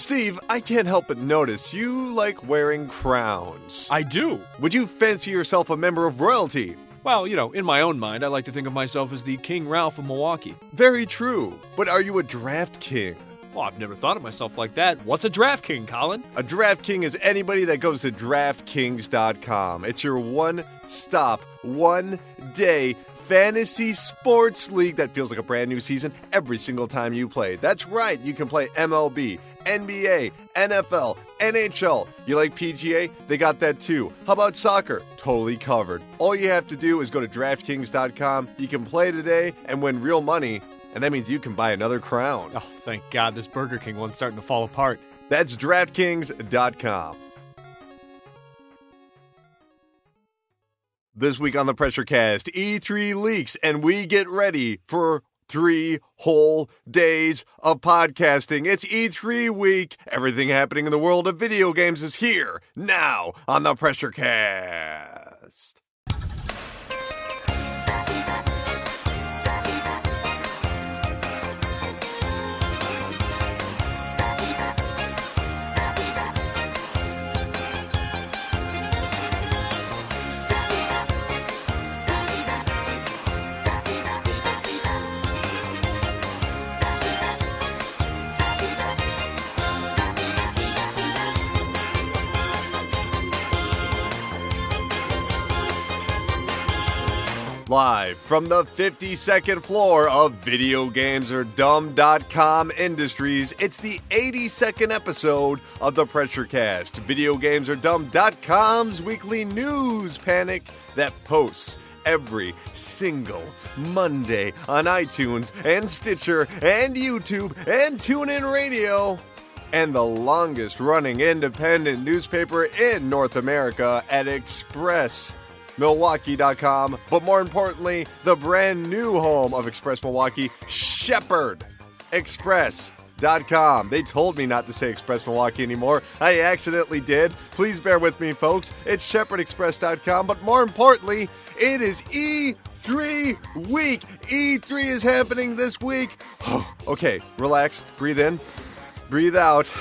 Steve, I can't help but notice you like wearing crowns. I do. Would you fancy yourself a member of royalty? Well, in my own mind, I like to think of myself as the King Ralph of Milwaukee. Very true. But are you a draft king? Well, I've never thought of myself like that. What's a draft king, Colin? A draft king is anybody that goes to DraftKings.com. It's your one-stop, one-day fantasy sports league that feels like a brand new season every single time you play. That's right, you can play MLB, NBA, NFL, NHL. You like PGA? They got that too. How about soccer? Totally covered. All you have to do is go to DraftKings.com. You can play today and win real money, and that means you can buy another crown. Oh, thank God, this Burger King one's starting to fall apart. That's DraftKings.com. This week on the PRESSURECAST, E3 leaks, and we get ready for 3 whole days of podcasting. It's E3 week. Everything happening in the world of video games is here, now, on the PRESSURECAST. Live from the 52nd floor of VideoGamesAreDumb.com Industries, it's the 82nd episode of the PRESSURECAST, VideoGamesAreDumb.com's weekly news panic that posts every single Monday on iTunes and Stitcher and YouTube and TuneIn Radio, and the longest-running independent newspaper in North America at ExpressMilwaukee.com, but more importantly, the brand new home of Express Milwaukee, ShepardExpress.com. They told me not to say Express Milwaukee anymore. I accidentally did. Please bear with me, folks. It's ShepardExpress.com, but more importantly, it is E3 week. E3 is happening this week. Okay, relax, breathe in, breathe out.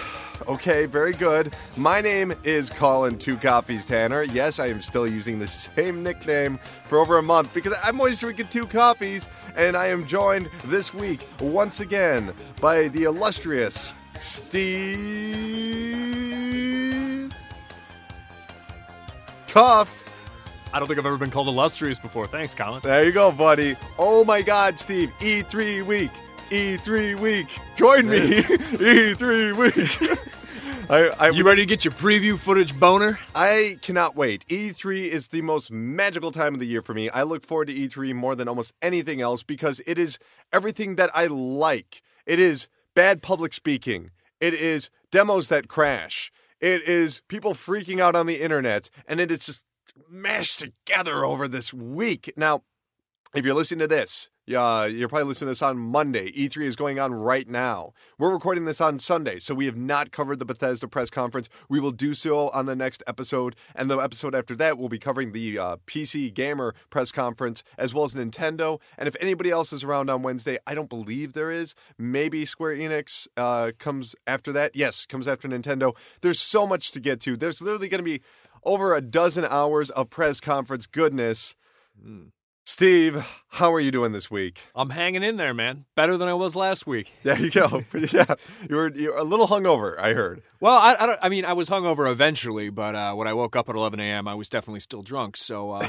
Okay, very good. My name is Colin Two Coffees Tanner. Yes, I am still using the same nickname for over a month because I'm always drinking 2 coffees, and I am joined this week once again by the illustrious Steve Cuff. I don't think I've ever been called illustrious before. Thanks, Colin. There you go, buddy. Oh my God, Steve. E3 week. E3 week. Join me. E3 week. You ready to get your preview footage boner? I cannot wait. E3 is the most magical time of the year for me. I look forward to E3 more than almost anything else because it is everything that I like. It is bad public speaking. It is demos that crash. It is people freaking out on the internet. And it is just mashed together over this week. Now, if you're listening to this, you're probably listening to this on Monday. E3 is going on right now. We're recording this on Sunday, so we have not covered the Bethesda press conference. We will do so on the next episode, and the episode after that, we'll be covering the PC Gamer press conference, as well as Nintendo. And if anybody else is around on Wednesday, I don't believe there is. Maybe Square Enix comes after that. Yes, comes after Nintendo. There's so much to get to. There's literally going to be over a dozen hours of press conference goodness. Steve, how are you doing this week? I'm hanging in there, man. Better than I was last week. There you go. Yeah, you're a little hungover, I heard. Well, I was hungover eventually, but when I woke up at 11 a.m., I was definitely still drunk. So,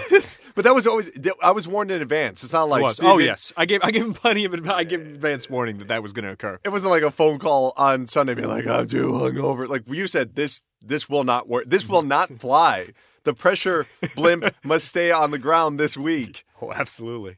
but that was always. I was warned in advance. It's not like Steve, oh yes, I gave him plenty of. I gave advance warning that was going to occur. It wasn't like a phone call on Sunday being like, "I'm too hungover." Like you said, this will not work. This will not fly. The pressure blimp must stay on the ground this week. Oh, absolutely.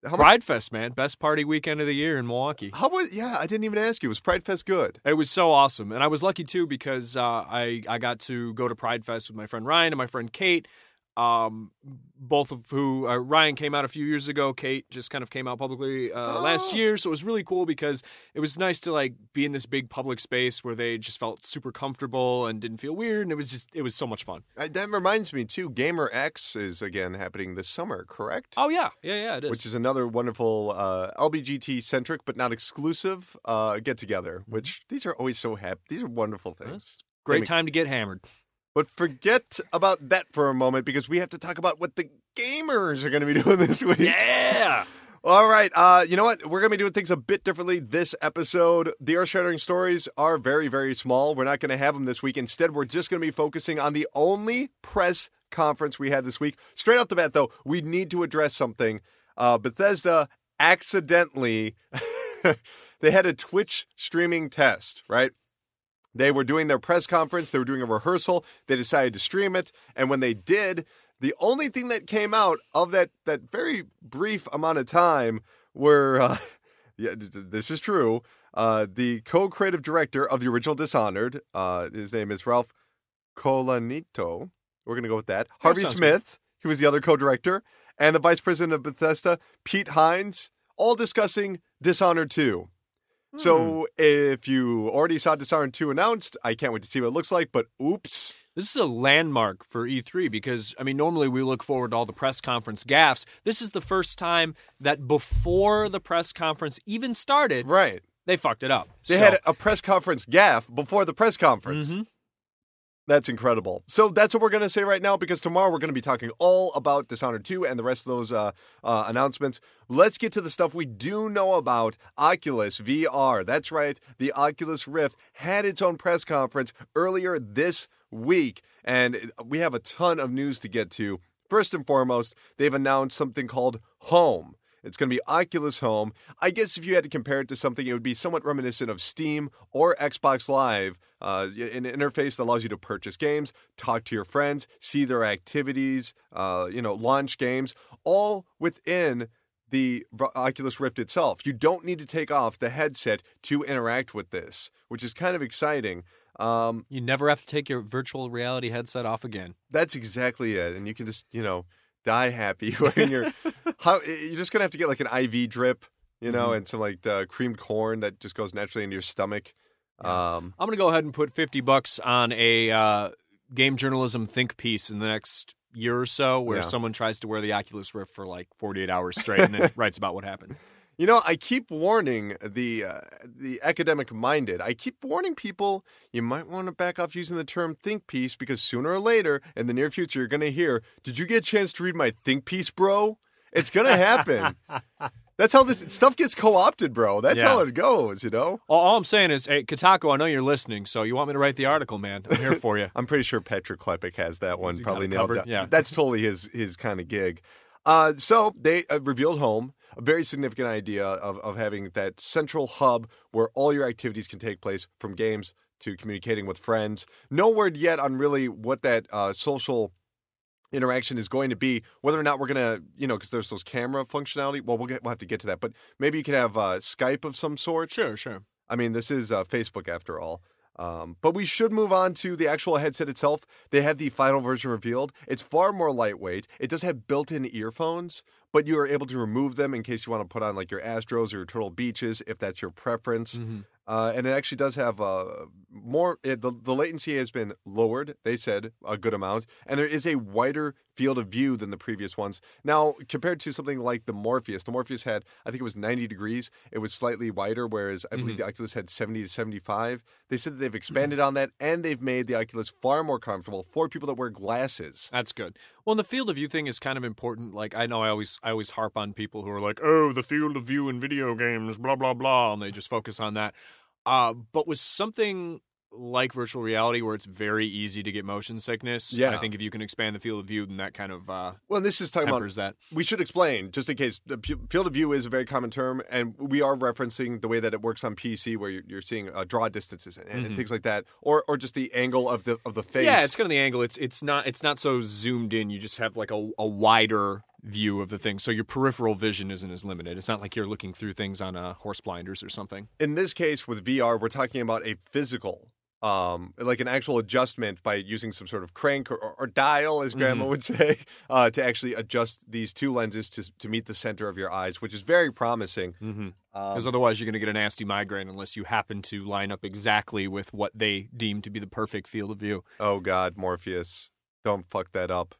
Pride Fest, man. Best party weekend of the year in Milwaukee. I didn't even ask you. Was Pride Fest good? It was so awesome. And I was lucky, too, because I got to go to Pride Fest with my friend Ryan and my friend Kate. both of who Ryan came out a few years ago. Kate just kind of came out publicly last year, so it was really cool because it was nice to like be in this big public space where they just felt super comfortable and didn't feel weird, and it was so much fun. That reminds me too. Gamer X is again happening this summer, correct? Oh yeah, it is. Which is another wonderful LBGT centric but not exclusive get together. Which these are always so happy. These are wonderful things. Great time to get hammered. But forget about that for a moment because we have to talk about what the gamers are going to be doing this week. Yeah! All right. You know what? We're going to be doing things a bit differently this episode. The earth-shattering stories are very, very small. We're not going to have them this week. Instead, we're just going to be focusing on the only press conference we had this week. Straight off the bat, though, we need to address something. Bethesda accidentally, they had a Twitch streaming test, right? They were doing their press conference. They were doing a rehearsal. They decided to stream it. And when they did, the only thing that came out of that very brief amount of time were, this is true, the co-creative director of the original Dishonored, his name is Ralph Colanito. We're going to go with that. Harvey Smith, he was the other co-director. And the vice president of Bethesda, Pete Hines, all discussing Dishonored 2. So if you already saw Dishonored 2 announced, I can't wait to see what it looks like, but oops. This is a landmark for E3 because, I mean, normally we look forward to all the press conference gaffes. This is the first time that before the press conference even started, right, they fucked it up. They had a press conference gaffe before the press conference. Mm-hmm. That's incredible. So that's what we're going to say right now because tomorrow we're going to be talking all about Dishonored 2 and the rest of those announcements. Let's get to the stuff we do know about Oculus VR. That's right. The Oculus Rift had its own press conference earlier this week, and we have a ton of news to get to. First and foremost, they've announced something called Home. It's going to be Oculus Home. I guess if you had to compare it to something, it would be somewhat reminiscent of Steam or Xbox Live, an interface that allows you to purchase games, talk to your friends, see their activities, launch games, all within the Oculus Rift itself. You don't need to take off the headset to interact with this, which is kind of exciting. You never have to take your virtual reality headset off again. That's exactly it. And you can just, die happy when you're just going to have to get like an IV drip, and some like creamed corn that just goes naturally into your stomach. Yeah. I'm going to go ahead and put $50 on a game journalism think piece in the next year or so where someone tries to wear the Oculus Rift for like 48 hours straight and then writes about what happened. I keep warning the academic-minded. I keep warning people you might want to back off using the term think piece because sooner or later in the near future you're going to hear, "Did you get a chance to read my think piece, bro?" It's going to happen. That's how this stuff gets co-opted, bro. That's how it goes, All I'm saying is, hey, Kotaku, I know you're listening, so you want me to write the article, man. I'm here for you. I'm pretty sure Patrick Klepek has that one probably nailed down. Yeah. That's totally his kind of gig. So they revealed Home, a very significant idea of having that central hub where all your activities can take place, from games to communicating with friends. No word yet on really what that social interaction is going to be, whether or not we're going to, because there's those camera functionality. Well, we'll have to get to that. But maybe you can have Skype of some sort. Sure. I mean, this is Facebook after all. But we should move on to the actual headset itself. They had the final version revealed. It's far more lightweight. It does have built-in earphones, but you are able to remove them in case you want to put on like your Astros or your Turtle Beaches, if that's your preference. Mm-hmm. And it actually does have more. The latency has been lowered. They said a good amount, and there is a wider field of view than the previous ones. Now, compared to something like the Morpheus had, I think it was 90 degrees. It was slightly wider, whereas I believe the Oculus had 70 to 75. They said that they've expanded on that, and they've made the Oculus far more comfortable for people that wear glasses. That's good. Well, and the field of view thing is kind of important. Like, I know I always harp on people who are like, "Oh, the field of view in video games, blah blah blah," and they just focus on that. But with something like virtual reality where it's very easy to get motion sickness, I think if you can expand the field of view, then that kind of this is talking about that. We should explain, just in case, the field of view is a very common term, and we are referencing the way that it works on PC, where you're seeing draw distances and things like that, or just the angle of the face. Yeah, it's kind of the angle. It's not so zoomed in. You just have like a wider view of the thing, so your peripheral vision isn't as limited. It's not like you're looking through things on horse blinders or something. In this case, with VR, we're talking about a physical like an actual adjustment by using some sort of crank or dial, as Grandma would say, to actually adjust these two lenses to meet the center of your eyes, which is very promising. Because otherwise you're going to get a nasty migraine unless you happen to line up exactly with what they deem to be the perfect field of view. Oh, God, Morpheus. Don't fuck that up.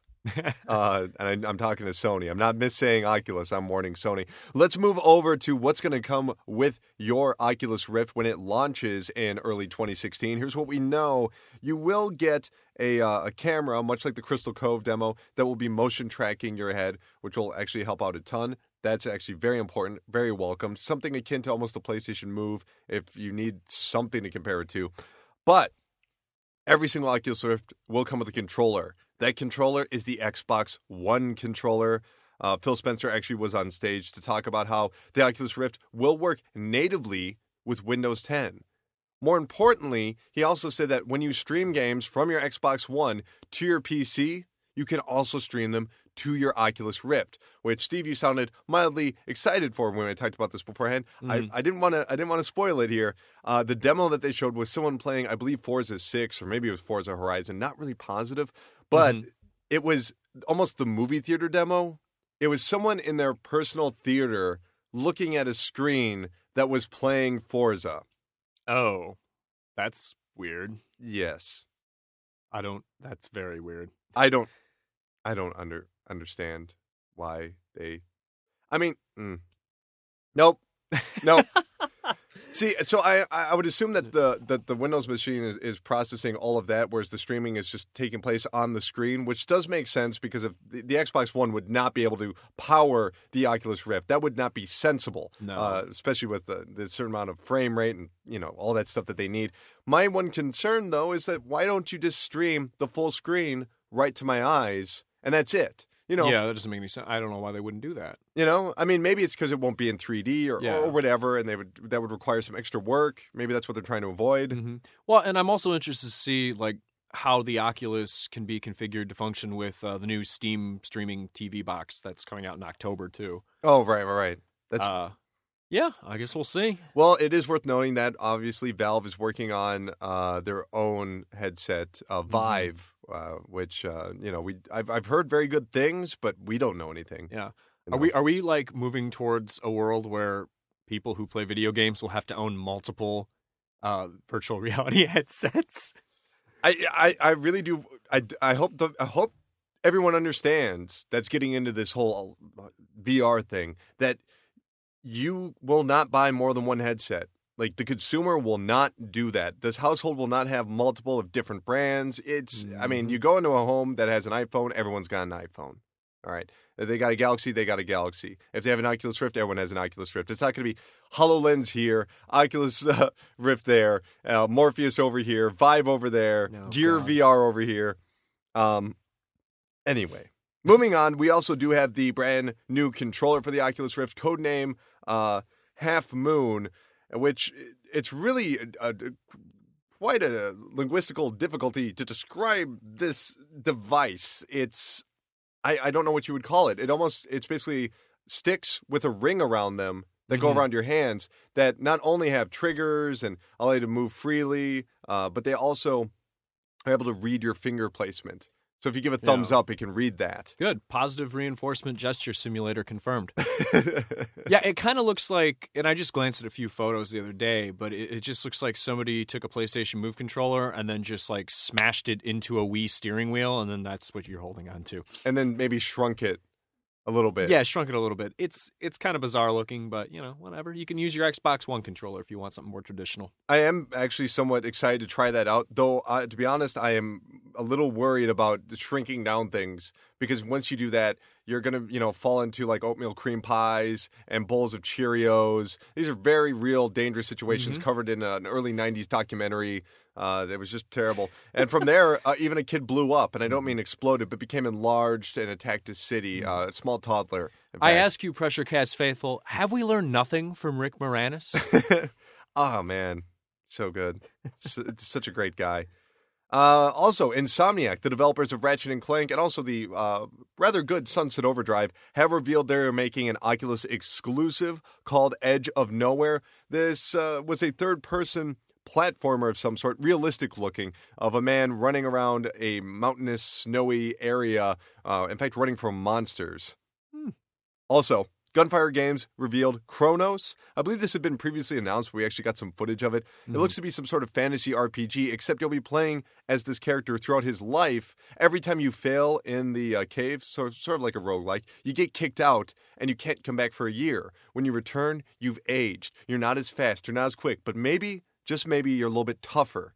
And I'm talking to Sony. I'm not missaying Oculus. I'm warning Sony. Let's move over to what's going to come with your Oculus Rift when it launches in early 2016. Here's what we know. You will get a camera, much like the Crystal Cove demo, that will be motion tracking your head, which will actually help out a ton. That's actually very important, very welcome. Something akin to almost the PlayStation Move if you need something to compare it to. But every single Oculus Rift will come with a controller. That controller is the Xbox One controller. Phil Spencer actually was on stage to talk about how the Oculus Rift will work natively with Windows 10. More importantly, he also said that when you stream games from your Xbox One to your PC, you can also stream them to your Oculus Rift, which, Steve, you sounded mildly excited for when I talked about this beforehand. I didn't want to spoil it here. The demo that they showed was someone playing, I believe, Forza 6, or maybe it was Forza Horizon. Not really positive, but it was almost the movie theater demo. It was someone in their personal theater looking at a screen that was playing Forza. Oh, that's weird. Yes. That's very weird. I don't understand why they, I mean, nope. See, so I would assume that the Windows machine is processing all of that, whereas the streaming is just taking place on the screen, which does make sense because if the Xbox One would not be able to power the Oculus Rift, that would not be sensible, especially with the certain amount of frame rate and all that stuff that they need. My one concern, though, is that why don't you just stream the full screen right to my eyes, and that's it? Yeah, that doesn't make any sense. I don't know why they wouldn't do that. I mean, maybe it's because it won't be in 3D or whatever, and that would require some extra work. Maybe that's what they're trying to avoid. Well, and I'm also interested to see how the Oculus can be configured to function with the new Steam streaming TV box that's coming out in October too. Oh, right. That's yeah, I guess we'll see. Well, it is worth noting that obviously Valve is working on their own headset, Vive, which I've heard very good things, but we don't know anything. Yeah, are we moving towards a world where people who play video games will have to own multiple virtual reality headsets? I really do. I hope everyone understands that's getting into this whole VR thing that you will not buy more than one headset. Like, the consumer will not do that. This household will not have multiple of different brands. I mean, you go into a home that has an iPhone, everyone's got an iPhone. All right. If they got a Galaxy, they got a Galaxy. If they have an Oculus Rift, everyone has an Oculus Rift. It's not going to be HoloLens here, Oculus Rift there, Morpheus over here, Vive over there, Gear VR over here. Anyway, moving on, we also do have the brand new controller for the Oculus Rift, codename Half Moon, which it's really quite a linguistical difficulty to describe this device. I don't know what you would call it. It's basically sticks with a ring around them that go around your hands that not only have triggers and allow you to move freely, but they also are able to read your finger placement. So if you give a thumbs up, it can read that. Good. Positive reinforcement gesture simulator confirmed. Yeah, it kind of looks like, and I just glanced at a few photos the other day, but it just looks like somebody took a PlayStation Move controller and then just smashed it into a Wii steering wheel, and then that's what you're holding on to. And then maybe shrunk it a little bit. Yeah, shrunk it a little bit. It's kind of bizarre looking, but whatever. You can use your Xbox One controller if you want something more traditional. I am actually somewhat excited to try that out, though, to be honest, I am a little worried about shrinking down things, because once you do that, you're going to, fall into oatmeal cream pies and bowls of Cheerios. These are very real, dangerous situations covered in an early 90s documentary that was just terrible. And from there, even a kid blew up, and I don't mean exploded, but became enlarged and attacked a city, a small toddler. I ask you, PRESSURECAST faithful, have we learned nothing from Rick Moranis? Oh, man. So good. Such a great guy. Also, Insomniac, the developers of Ratchet & Clank, and also the rather good Sunset Overdrive, have revealed they're making an Oculus exclusive called Edge of Nowhere. This was a third-person platformer of some sort, realistic looking, of a man running around a mountainous, snowy area, in fact, running from monsters. Also, Gunfire Games revealed Chronos. I believe this had been previously announced, but we actually got some footage of it. It looks to be some sort of fantasy RPG, except you'll be playing as this character throughout his life. Every time you fail in the cave, sort of like a roguelike, you get kicked out and you can't come back for a year. When you return, you've aged. You're not as fast, you're not as quick, but maybe, just maybe, you're a little bit tougher.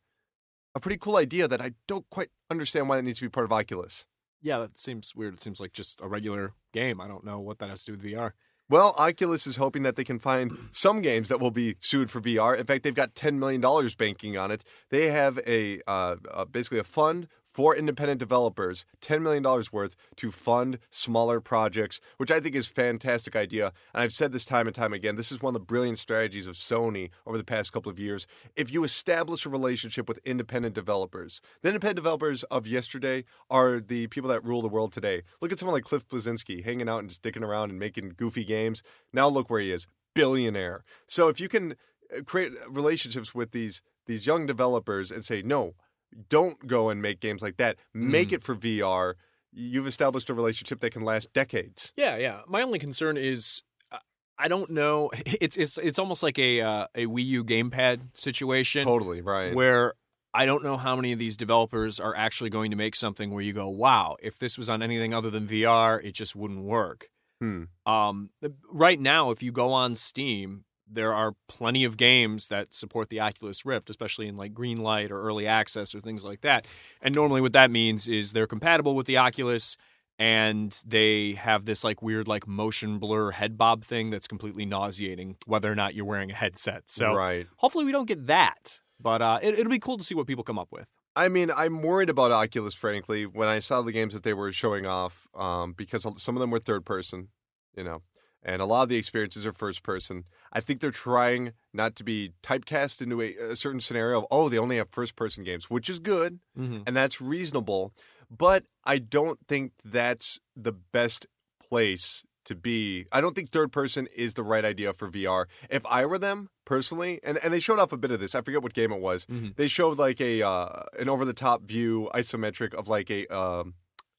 A pretty cool idea that I don't quite understand why it needs to be part of Oculus. Yeah, that seems weird. It seems like just a regular game. I don't know what that has to do with VR. Well, Oculus is hoping that they can find some games that will be suited for VR. In fact, they've got $10 million banking on it. They have basically a fund for independent developers, $10 million worth, to fund smaller projects, which I think is a fantastic idea. And I've said this time and time again, this is one of the brilliant strategies of Sony over the past couple of years. If you establish a relationship with independent developers, the independent developers of yesterday are the people that rule the world today. Look at someone like Cliff Bleszinski hanging out and just dicking around and making goofy games. Now look where he is, billionaire. So if you can create relationships with these young developers and say, no, don't go and make games like that. Make it for VR. You've established a relationship that can last decades. Yeah. My only concern is I don't know. It's almost like a Wii U gamepad situation. Totally, right. Where I don't know how many of these developers are actually going to make something where you go, wow, if this was on anything other than VR, it just wouldn't work. Right now, if you go on Steam, there are plenty of games that support the Oculus Rift, especially in like Greenlight or Early Access or things like that. And normally what that means is they're compatible with the Oculus and they have this like weird like motion blur head bob thing that's completely nauseating whether or not you're wearing a headset. So hopefully we don't get that. But it'll be cool to see what people come up with. I mean, I'm worried about Oculus, frankly, when I saw the games that they were showing off, because some of them were third person, and a lot of the experiences are first person. I think they're trying not to be typecast into a certain scenario of, oh, they only have first person games, which is good, and that's reasonable. But I don't think that's the best place to be. I don't think third person is the right idea for VR. If I were them, personally, and they showed off a bit of this. I forget what game it was. They showed like an over the top view isometric of like a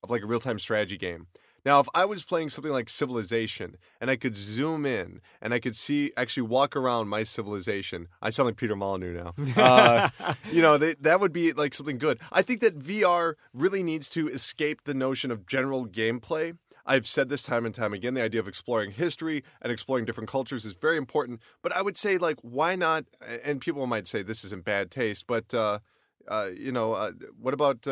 real time strategy game. Now, if I was playing something like Civilization and I could zoom in and I could actually walk around my civilization, I sound like Peter Molyneux now. That would be like something good. I think that VR really needs to escape the notion of general gameplay. I've said this time and time again, the idea of exploring history and exploring different cultures is very important. But I would say, like, why not? And people might say this isn't bad taste, but, what about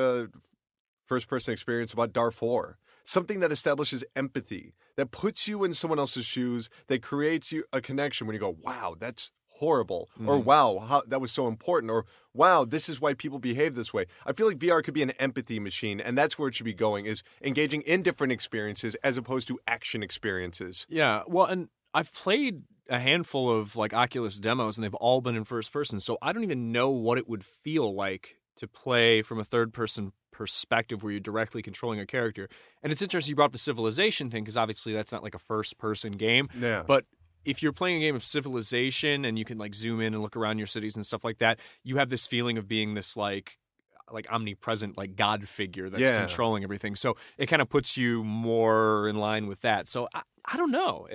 first-person experience about Darfur? Something that establishes empathy, that puts you in someone else's shoes, that creates you a connection when you go, wow, that's horrible, or wow, that was so important, or wow, this is why people behave this way. I feel like VR could be an empathy machine, and that's where it should be going, is engaging in different experiences as opposed to action experiences. Yeah, well, and I've played a handful of like Oculus demos, and they've all been in first person, so I don't even know what it would feel like to play from a third person perspective where you're directly controlling a character. And it's interesting you brought up the Civilization thing, because obviously that's not like a first person game. Yeah. But if you're playing a game of Civilization and you can like zoom in and look around your cities and stuff like that, you have this feeling of being this like omnipresent like god figure that's controlling everything. So it kind of puts you more in line with that. So I don't know.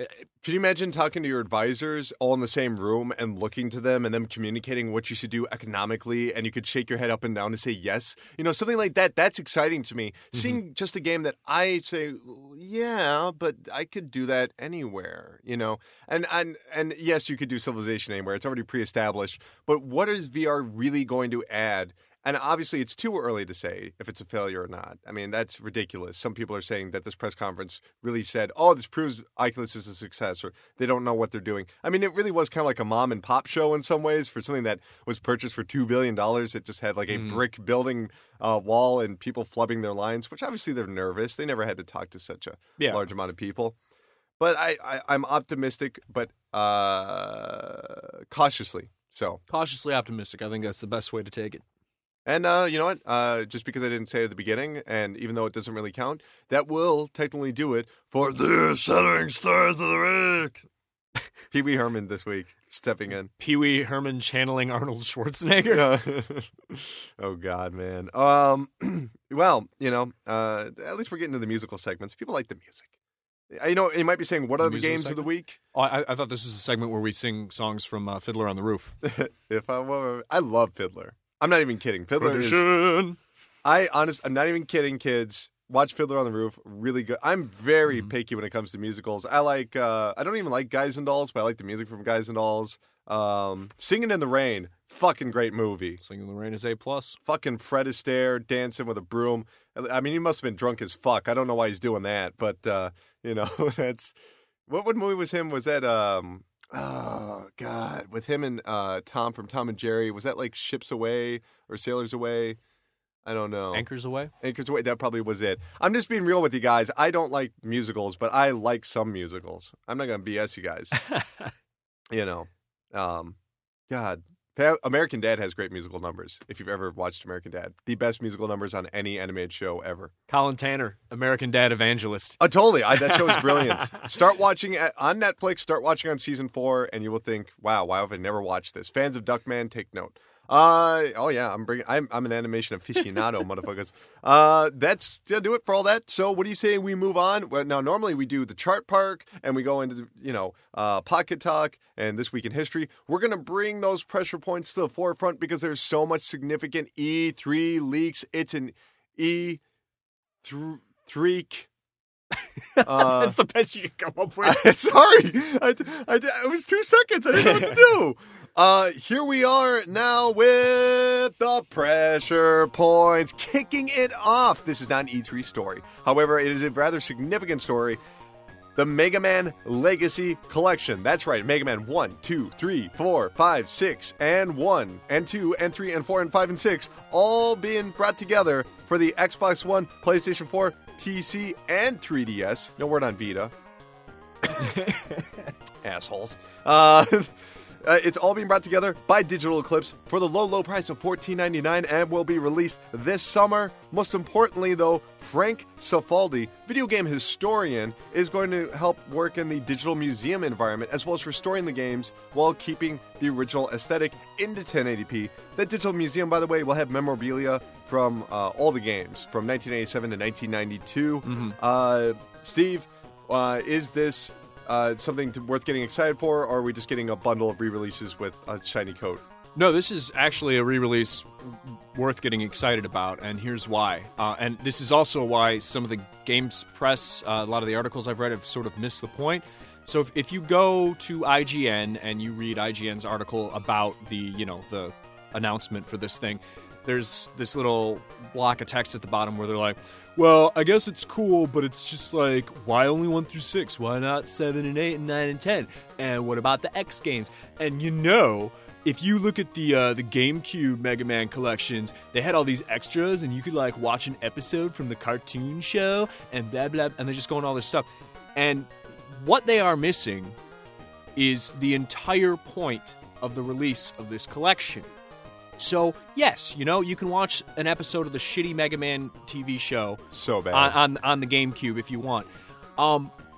Can you imagine talking to your advisors all in the same room and looking to them and them communicating what you should do economically, and you could shake your head up and down to say yes? Something like that. That's exciting to me. Seeing just a game that I say, yeah, but I could do that anywhere, And yes, you could do Civilization anywhere. It's already pre-established. But what is VR really going to add? And obviously, it's too early to say if it's a failure or not. I mean, that's ridiculous. Some people are saying that this press conference really said, oh, this proves Oculus is a success, or they don't know what they're doing. I mean, it really was kind of like a mom and pop show in some ways for something that was purchased for $2 billion. It just had like a brick building wall and people flubbing their lines, which obviously they're nervous. They never had to talk to such a large amount of people. But I'm optimistic, but cautiously so. Cautiously optimistic. I think that's the best way to take it. And you know what? Just because I didn't say it at the beginning, and even though it doesn't really count, that will technically do it for the Shuddering Stars of the Week. Pee Wee Herman this week stepping in. Pee Wee Herman channeling Arnold Schwarzenegger. Oh God, man. Well, at least we're getting to the musical segments. People like the music. You might be saying, what are the games of the week? Oh, I thought this was a segment where we sing songs from Fiddler on the Roof. I love Fiddler. I'm not even kidding. Fiddler Tradition. I'm not even kidding, kids. Watch Fiddler on the Roof. Really good. I'm very picky when it comes to musicals. I don't even like Guys and Dolls, but I like the music from Guys and Dolls. Singing in the Rain. Fucking great movie. Singing in the Rain is A+. Fucking Fred Astaire dancing with a broom. I mean, he must have been drunk as fuck. I don't know why he's doing that, but, that's... What movie was him? Was that, oh, God. With him and Tom from Tom and Jerry. Was that like Ships Away or Sailors Away? I don't know. Anchors Away? Anchors Away. That probably was it. I'm just being real with you guys. I don't like musicals, but I like some musicals. I'm not going to BS you guys. God. American Dad has great musical numbers, if you've ever watched American Dad. The best musical numbers on any animated show ever. Colin Tanner, American Dad evangelist. Totally. That show is brilliant. Start watching on Netflix, start watching on season 4, and you will think, wow, why have I never watched this? Fans of Duckman, take note. Oh yeah, I'm an animation aficionado, motherfuckers. That's gonna do it for all that. So what do you say we move on? Well, now normally we do the chart park and we go into Pocket Talk and This Week in History. We're gonna bring those pressure points to the forefront because there's so much significant E3 leaks. It's an E3. That's the best you can come up with. Sorry, it was 2 seconds. I didn't know what to do. Here we are now with the pressure points, kicking it off. This is not an E3 story. However, it is a rather significant story. The Mega Man Legacy Collection. That's right, Mega Man 1, 2, 3, 4, 5, 6, and 1, and 2, and 3, and 4, and 5, and 6, all being brought together for the Xbox One, PlayStation 4, PC, and 3DS. No word on Vita. Assholes. It's all being brought together by Digital Eclipse for the low price of $14.99 and will be released this summer. Most importantly, though, Frank Cifaldi, video game historian, is going to help work in the digital museum environment as well as restoring the games while keeping the original aesthetic into 1080p. That digital museum, by the way, will have memorabilia from all the games from 1987 to 1992. Mm-hmm. Steve, is this... something worth getting excited for, or are we just getting a bundle of re-releases with a shiny coat? No, this is actually a re-release worth getting excited about, and here's why. And this is also why some of the games press, a lot of the articles I've read have sort of missed the point. So if you go to IGN and you read IGN's article about the announcement for this thing, there's this little block of text at the bottom where they're like, well, I guess it's cool, but it's just like, why only 1 through 6? Why not 7 and 8 and 9 and 10? And what about the X games? And if you look at the GameCube Mega Man collections, they had all these extras, and you could like watch an episode from the cartoon show and blah blah, and they're just going all this stuff. And what they are missing is the entire point of the release of this collection. So, yes, you can watch an episode of the shitty Mega Man TV show so bad on the GameCube if you want.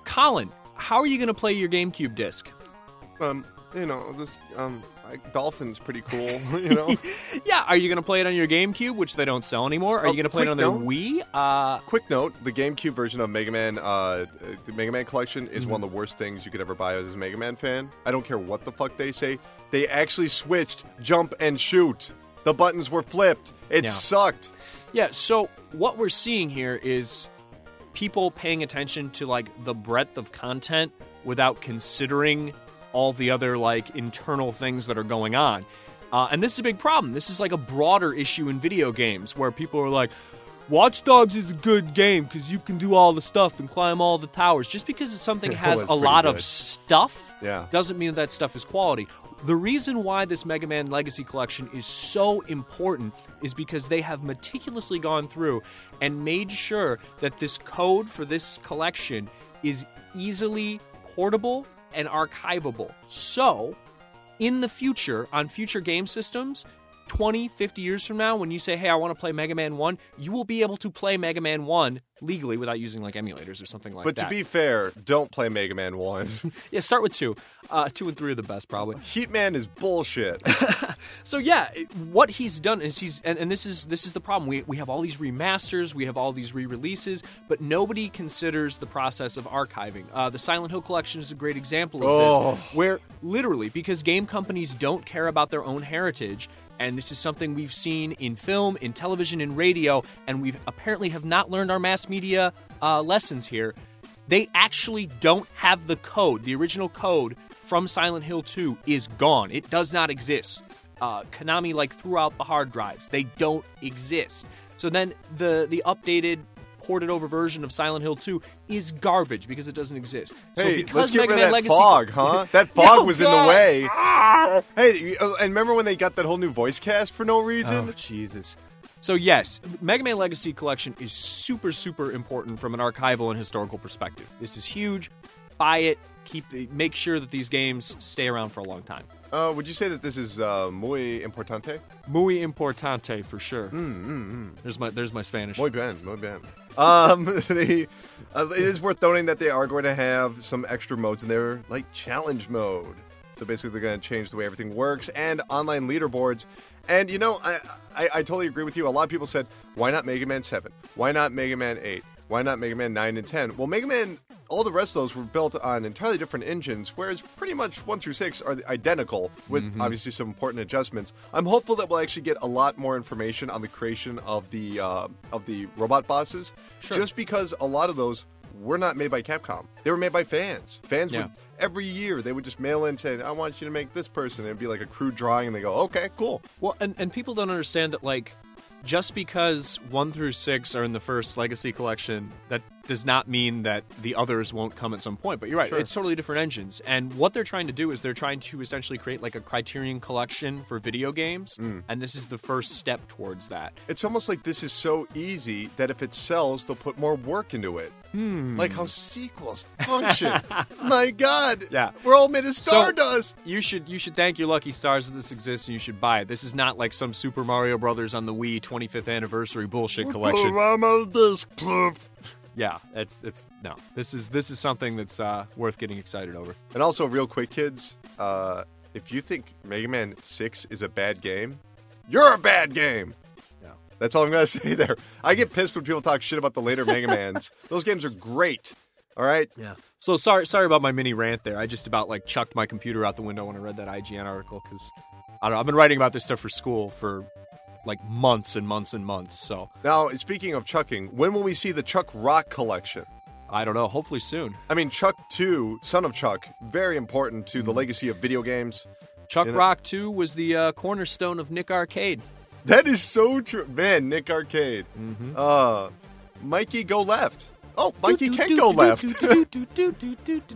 Colin, how are you going to play your GameCube disc? Dolphin's pretty cool, Yeah, are you going to play it on your GameCube, which they don't sell anymore? Are you going to play it on their Wii? Quick note, the GameCube version of Mega Man, the Mega Man collection is one of the worst things you could ever buy as a Mega Man fan. I don't care what the fuck they say. They actually switched jump and shoot. The buttons were flipped. It sucked. Yeah, so what we're seeing here is people paying attention to like the breadth of content without considering all the other like internal things that are going on. And this is a big problem. This is like a broader issue in video games where people are like, Watch Dogs is a good game because you can do all the stuff and climb all the towers. Just because something has a lot of stuff doesn't mean that stuff is quality. The reason why this Mega Man Legacy Collection is so important is because they have meticulously gone through and made sure that this code for this collection is easily portable and archivable. So, in the future, on future game systems, 20, 50 years from now, when you say, hey, I want to play Mega Man 1, you will be able to play Mega Man 1 legally without using like emulators or something like that. But to be fair, don't play Mega Man 1. Yeah, start with 2. 2 and 3 are the best, probably. Heatman is bullshit. So yeah, what he's done is and this is the problem. We have all these remasters, we have all these re-releases, but nobody considers the process of archiving. The Silent Hill collection is a great example of this, where literally, because game companies don't care about their own heritage, and this is something we've seen in film, in television, in radio, and we apparently have not learned our mass media lessons here. They actually don't have the code. The original code from Silent Hill 2 is gone. It does not exist. Konami threw out the hard drives. They don't exist. So then the updated, ported over version of Silent Hill 2 is garbage because it doesn't exist. Hey, so let's get Mega rid Man of that Legacy... fog, huh? That fog was in the way. Hey, and remember when they got that whole new voice cast for no reason? Oh, Jesus. So yes, Mega Man Legacy Collection is super, super important from an archival and historical perspective. This is huge. Buy it. Make sure that these games stay around for a long time. Would you say that this is muy importante? Muy importante, for sure. There's my Spanish. Muy bien, muy bien. It is worth noting that they are going to have some extra modes in there, like challenge mode. So basically, they're going to change the way everything works and online leaderboards. And you know, I totally agree with you. A lot of people said, why not Mega Man 7? Why not Mega Man 8? Why not Mega Man 9 and 10? Well, Mega Man, all the rest of those were built on entirely different engines, whereas pretty much 1 through 6 are identical, with obviously some important adjustments. I'm hopeful that we'll actually get a lot more information on the creation of the robot bosses, just because a lot of those were not made by Capcom. They were made by fans. Fans would, every year, they would just mail in and say, I want you to make this person. And it'd be like a crude drawing, and they go, okay, cool. Well, and people don't understand that, just because 1 through 6 are in the first Legacy Collection, that does not mean that the others won't come at some point. But you're right, it's totally different engines. And what they're trying to do is they're trying to essentially create a Criterion Collection for video games, and this is the first step towards that. It's almost like this is so easy that if it sells, they'll put more work into it. Like how sequels function. My God. Yeah. We're all made of stardust. So you should thank your lucky stars that this exists, and you should buy it. This is not like some Super Mario Brothers on the Wii 25th anniversary bullshit collection. Yeah, it's no. This is something that's worth getting excited over. And also, real quick, kids, if you think Mega Man 6 is a bad game, you're a bad game. That's all I'm going to say there. I get pissed when people talk shit about the later Mega Mans. Those games are great. All right? Yeah. So sorry about my mini rant there. I just about chucked my computer out the window when I read that IGN article because I don't know. I've been writing about this stuff for school for months and months and months. So now, speaking of chucking, when will we see the Chuck Rock collection? I don't know. Hopefully soon. I mean, Chuck 2, Son of Chuck, very important to the legacy of video games. Chuck Rock 2 was the cornerstone of Nick Arcade. That is so true. Man, Nick Arcade. Mikey, go left. Oh, Mikey can't go left.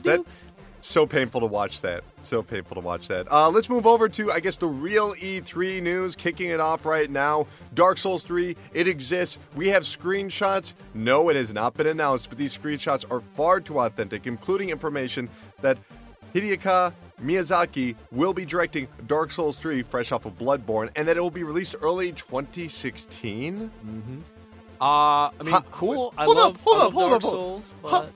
That's so painful to watch that. So painful to watch that. Let's move over to, I guess, the real E3 news. Kicking it off right now. Dark Souls 3, it exists. We have screenshots. No, it has not been announced, but these screenshots are far too authentic, including information that Hideki Miyazaki will be directing Dark Souls 3 fresh off of Bloodborne, and that it will be released early 2016? I mean, cool. I love Dark Souls, but...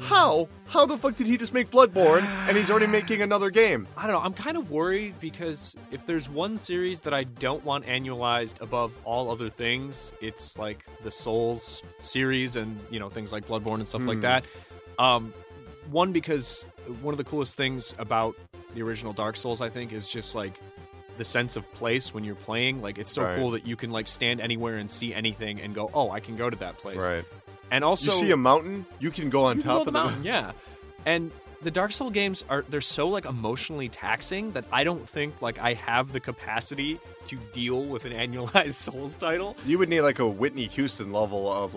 How the fuck did he just make Bloodborne, and he's already making another game? I don't know. I'm kind of worried, because if there's one series that I don't want annualized above all other things, it's the Souls series and, things like Bloodborne and stuff like that. One, because one of the coolest things about the original Dark Souls, I think, is just the sense of place when you're playing. It's so cool that you can stand anywhere and see anything and go, oh, I can go to that place. Right. And also, you see a mountain, you can go on top of the mountain. Yeah. And the Dark Souls games they're so emotionally taxing that I don't think I have the capacity to deal with an annualized Souls title. You would need a Whitney Houston level of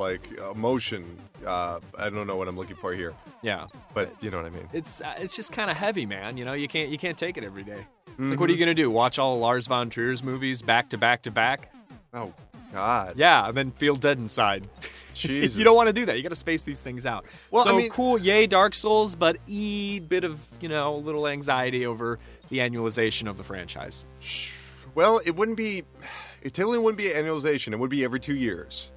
emotion. I don't know what I'm looking for here. Yeah, but you know what I mean. It's just kind of heavy, man. You can't take it every day. It's what are you gonna do? Watch all Lars von Trier's movies back to back to back? Oh God. Yeah, and then feel dead inside. Jesus. You don't want to do that. You got to space these things out. Well, so I mean, cool, yay, Dark Souls, but bit of, a little anxiety over the annualization of the franchise. Well, it technically wouldn't be annualization. It would be every 2 years.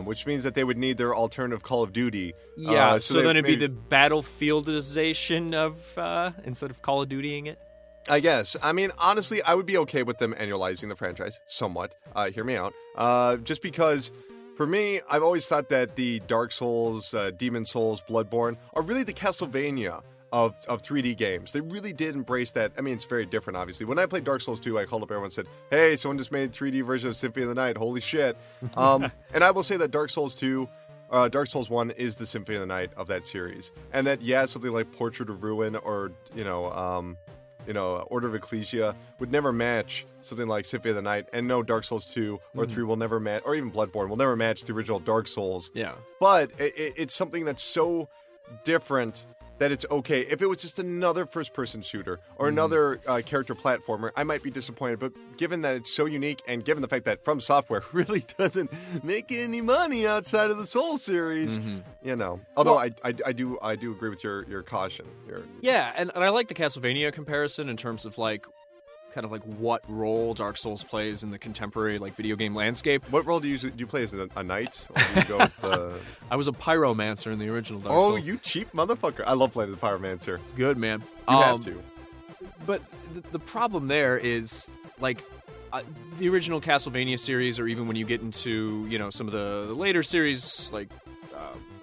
Which means that they would need their alternative Call of Duty. Yeah, so then it'd be the Battlefieldization of, instead of Call of Dutying it? I guess. I mean, honestly, I would be okay with them annualizing the franchise somewhat. Hear me out. Just because, for me, I've always thought that the Dark Souls, Demon Souls, Bloodborne are really the Castlevania of 3D games. They really did embrace that. I mean, it's very different, obviously. When I played Dark Souls 2, I called up everyone and said, hey, someone just made a 3D version of Symphony of the Night. Holy shit. And I will say that Dark Souls 1 is the Symphony of the Night of that series. And that, yeah, something like Portrait of Ruin or, Order of Ecclesia would never match something like Symphony of the Night. And no, Dark Souls 2 or 3 will never match, or even Bloodborne will never match the original Dark Souls. Yeah. But it's something that's so different that it's okay. If it was just another first-person shooter or another character platformer, I might be disappointed. But given that it's so unique, and given the fact that From Software really doesn't make any money outside of the Soul series, Although I do agree with your caution. Yeah, and I like the Castlevania comparison in terms of kind of what role Dark Souls plays in the contemporary video game landscape. What role do you play as a knight? Or do you go with the... I was a pyromancer in the original Dark Souls. Oh, you cheap motherfucker. I love playing as a pyromancer. Good, man. You have to. But the problem there is, the original Castlevania series, or even when you get into, some of the later series,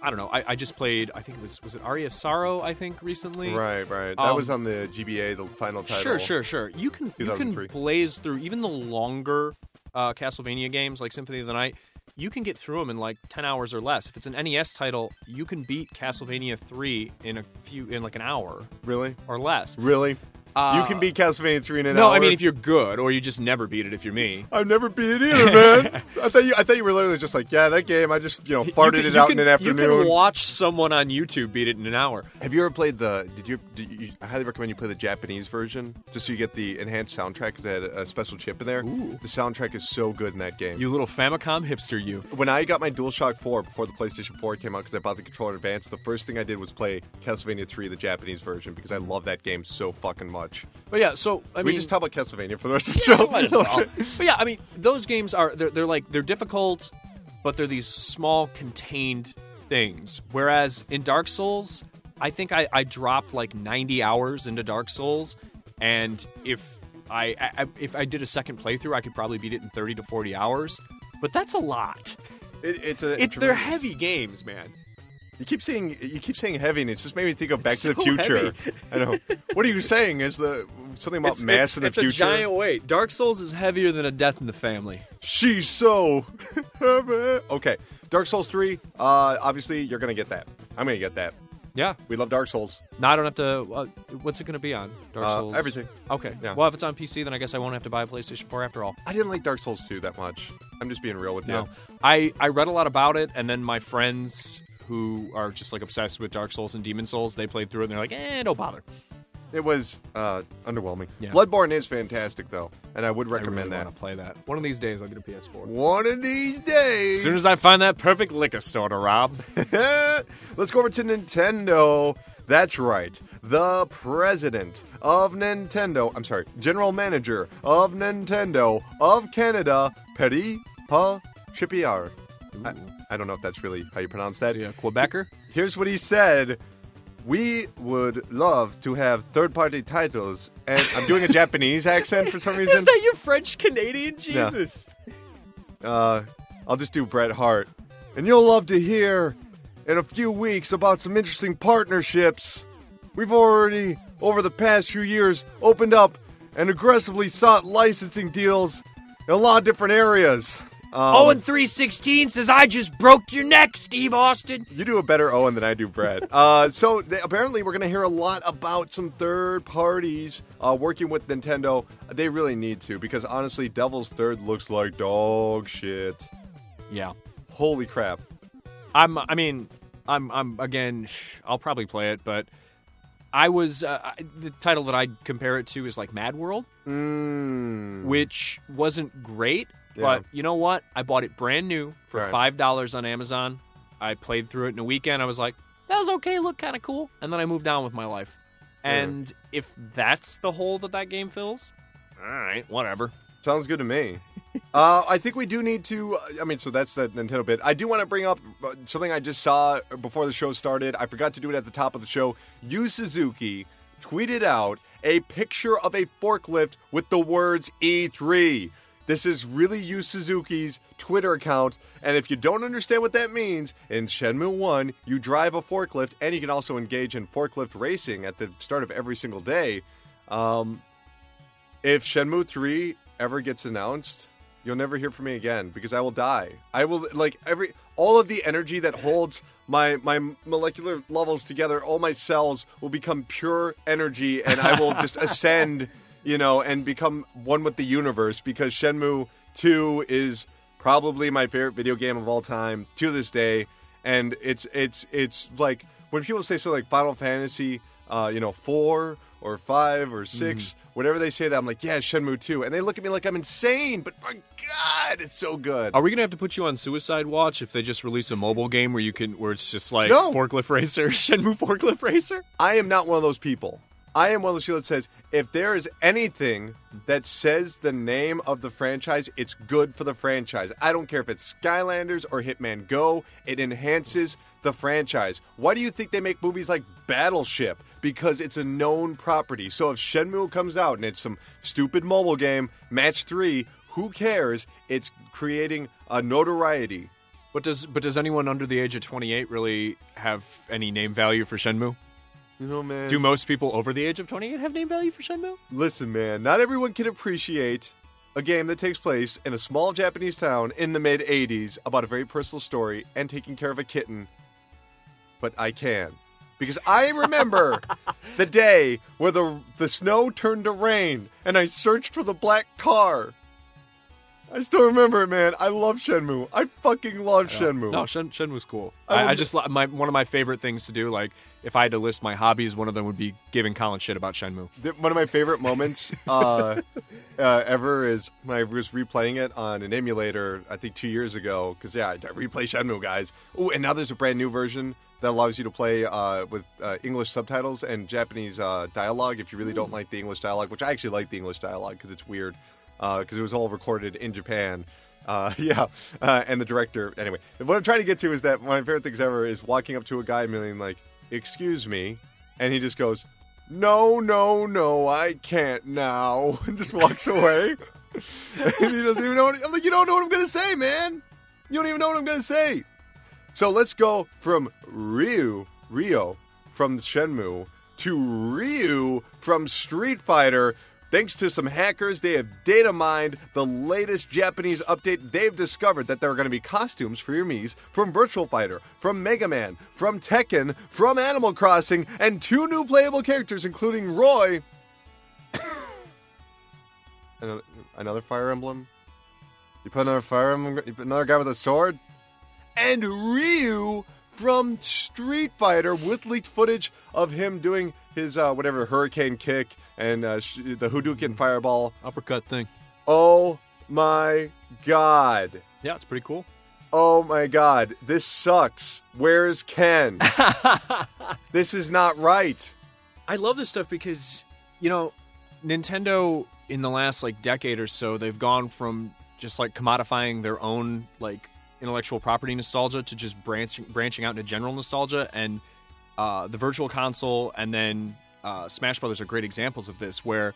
I don't know. I just played, I think was it Aria Sorrow, I think, recently? Right. That was on the GBA, the final title. Sure. You can blaze through even the longer Castlevania games like Symphony of the Night. You can get through them in 10 hours or less. If it's an NES title, you can beat Castlevania 3 in an hour. Really? Or less. Really? You can beat Castlevania 3 in an hour? No, I mean if you're good, or you just never beat it if you're me. I've never beat it either, man. I thought you were literally just that game, I just, farted it out in an afternoon. You can watch someone on YouTube beat it in an hour. Have you ever played I highly recommend you play the Japanese version, just so you get the enhanced soundtrack, because they had a special chip in there. Ooh. The soundtrack is so good in that game. You little Famicom hipster, you. When I got my DualShock 4 before the PlayStation 4 came out, because I bought the controller in advance, the first thing I did was play Castlevania 3, the Japanese version, because I love that game so fucking much. But yeah, so I mean, we just talk about Castlevania for the rest of the show. Might as well. But yeah, I mean, those games they're difficult, but they're these small, contained things. Whereas in Dark Souls, I think I dropped 90 hours into Dark Souls, and if I did a second playthrough, I could probably beat it in 30 to 40 hours. But that's a lot. They're heavy games, man. You keep saying heavy, and it's just made me think of Back to the Future. Heavy. I know. What are you saying? Is something about mass in the future? It's a giant weight. Dark Souls is heavier than a death in the family. She's so heavy. Okay, Dark Souls 3. Obviously, you're gonna get that. I'm gonna get that. Yeah, we love Dark Souls. No, I don't have to. What's it gonna be on? Dark Souls. Everything. Okay. Yeah. Well, if it's on PC, then I guess I won't have to buy a PlayStation 4 after all. I didn't like Dark Souls 2 that much. I'm just being real with you. No. I read a lot about it, and then my friends who are just obsessed with Dark Souls and Demon Souls, they played through it and they're like, don't bother. It was underwhelming. Yeah. Bloodborne is fantastic though, and I would recommend I really that. Want to play that. One of these days I'll get a PS4. One of these days. As soon as I find that perfect liquor store to rob. Let's go over to Nintendo. That's right. The president of Nintendo, general manager of Nintendo of Canada, Perry Chipiar. I don't know if that's really how you pronounce that. Is he a Quebecer? Here's what he said. We would love to have third-party titles. And I'm doing a Japanese accent for some reason. Is that your French-Canadian? Jesus. No. I'll just do Bret Hart. And you'll love to hear in a few weeks about some interesting partnerships. We've already, over the past few years, opened up and aggressively sought licensing deals in a lot of different areas. Owen 316 says, I just broke your neck, Steve Austin. You do a better Owen than I do, Brad. Apparently we're going to hear a lot about some third parties working with Nintendo. They really need to, because honestly, Devil's Third looks like dog shit. Yeah. Holy crap. I'm again, I'll probably play it, but the title that I'd compare it to is Mad World, which wasn't great. Yeah. But you know what? I bought it brand new for $5 on Amazon. I played through it in a weekend. I was like, that was okay, looked kind of cool. And then I moved on with my life. And if that's the hole that game fills, all right, whatever. Sounds good to me. I think we do need to. So that's the Nintendo bit. I do want to bring up something I just saw before the show started. I forgot to do it at the top of the show. Yu Suzuki tweeted out a picture of a forklift with the words E3. This is really Yu Suzuki's Twitter account, and if you don't understand what that means, in Shenmue 1, you drive a forklift, and you can also engage in forklift racing at the start of every single day. If Shenmue 3 ever gets announced, you'll never hear from me again, because I will die. I will, all of the energy that holds my molecular levels together, all my cells will become pure energy, and I will just ascend, and become one with the universe, because Shenmue 2 is probably my favorite video game of all time to this day, and it's like, when people say something like Final Fantasy, 4 or 5 or 6, whatever they say that, I'm like, yeah, Shenmue 2, and they look at me like I'm insane, but my God, it's so good. Are we gonna have to put you on suicide watch if they just release a mobile game where it's just like Forklift Racer, Shenmue Forklift Racer? I am not one of those people. I am one of those people that says, if there is anything that says the name of the franchise, it's good for the franchise. I don't care if it's Skylanders or Hitman Go. It enhances the franchise. Why do you think they make movies like Battleship? Because it's a known property. So if Shenmue comes out and it's some stupid mobile game, Match 3, who cares? It's creating a notoriety. But does anyone under the age of 28 really have any name value for Shenmue? Man. Do most people over the age of 28 have name value for Shenmue? Listen, man, not everyone can appreciate a game that takes place in a small Japanese town in the mid-'80s about a very personal story and taking care of a kitten. But I can. Because I remember the day where the snow turned to rain and I searched for the black car. I still remember it, man. I love Shenmue. I fucking love Shenmue. No, Shenmue's cool. I just one of my favorite things to do, like, if I had to list my hobbies, one of them would be giving Colin shit about Shenmue. One of my favorite moments ever is when I was replaying it on an emulator, I think 2 years ago, because, I replay Shenmue, guys. Oh, and now there's a brand new version that allows you to play with English subtitles and Japanese dialogue if you really don't like the English dialogue, which I actually like the English dialogue because it's weird. Because it was all recorded in Japan. And the director... Anyway, what I'm trying to get to is that one of my favorite things ever is walking up to a guy and being like, excuse me, and he just goes, no, I can't now, and just walks away. And he doesn't even know what... I'm like, you don't know what I'm going to say, man. You don't even know what I'm going to say. So let's go from Rio, from Shenmue, to Ryu from Street Fighter. Thanks to some hackers, they have data mined the latest Japanese update. They've discovered that there are going to be costumes for your Miis from Virtual Fighter, from Mega Man, from Tekken, from Animal Crossing, and 2 new playable characters, including Roy. Another Fire Emblem? You put another Fire Emblem? You put another guy with a sword? And Ryu from Street Fighter with leaked footage of him doing his, hurricane kick and the Hadouken fireball. Uppercut thing. Oh my God. Yeah, it's pretty cool. Oh my God. This sucks. Where's Ken? This is not right. I love this stuff because, Nintendo in the last decade or so, they've gone from just commodifying their own intellectual property nostalgia to just branching out into general nostalgia, and the Virtual Console and then Smash Brothers are great examples of this, where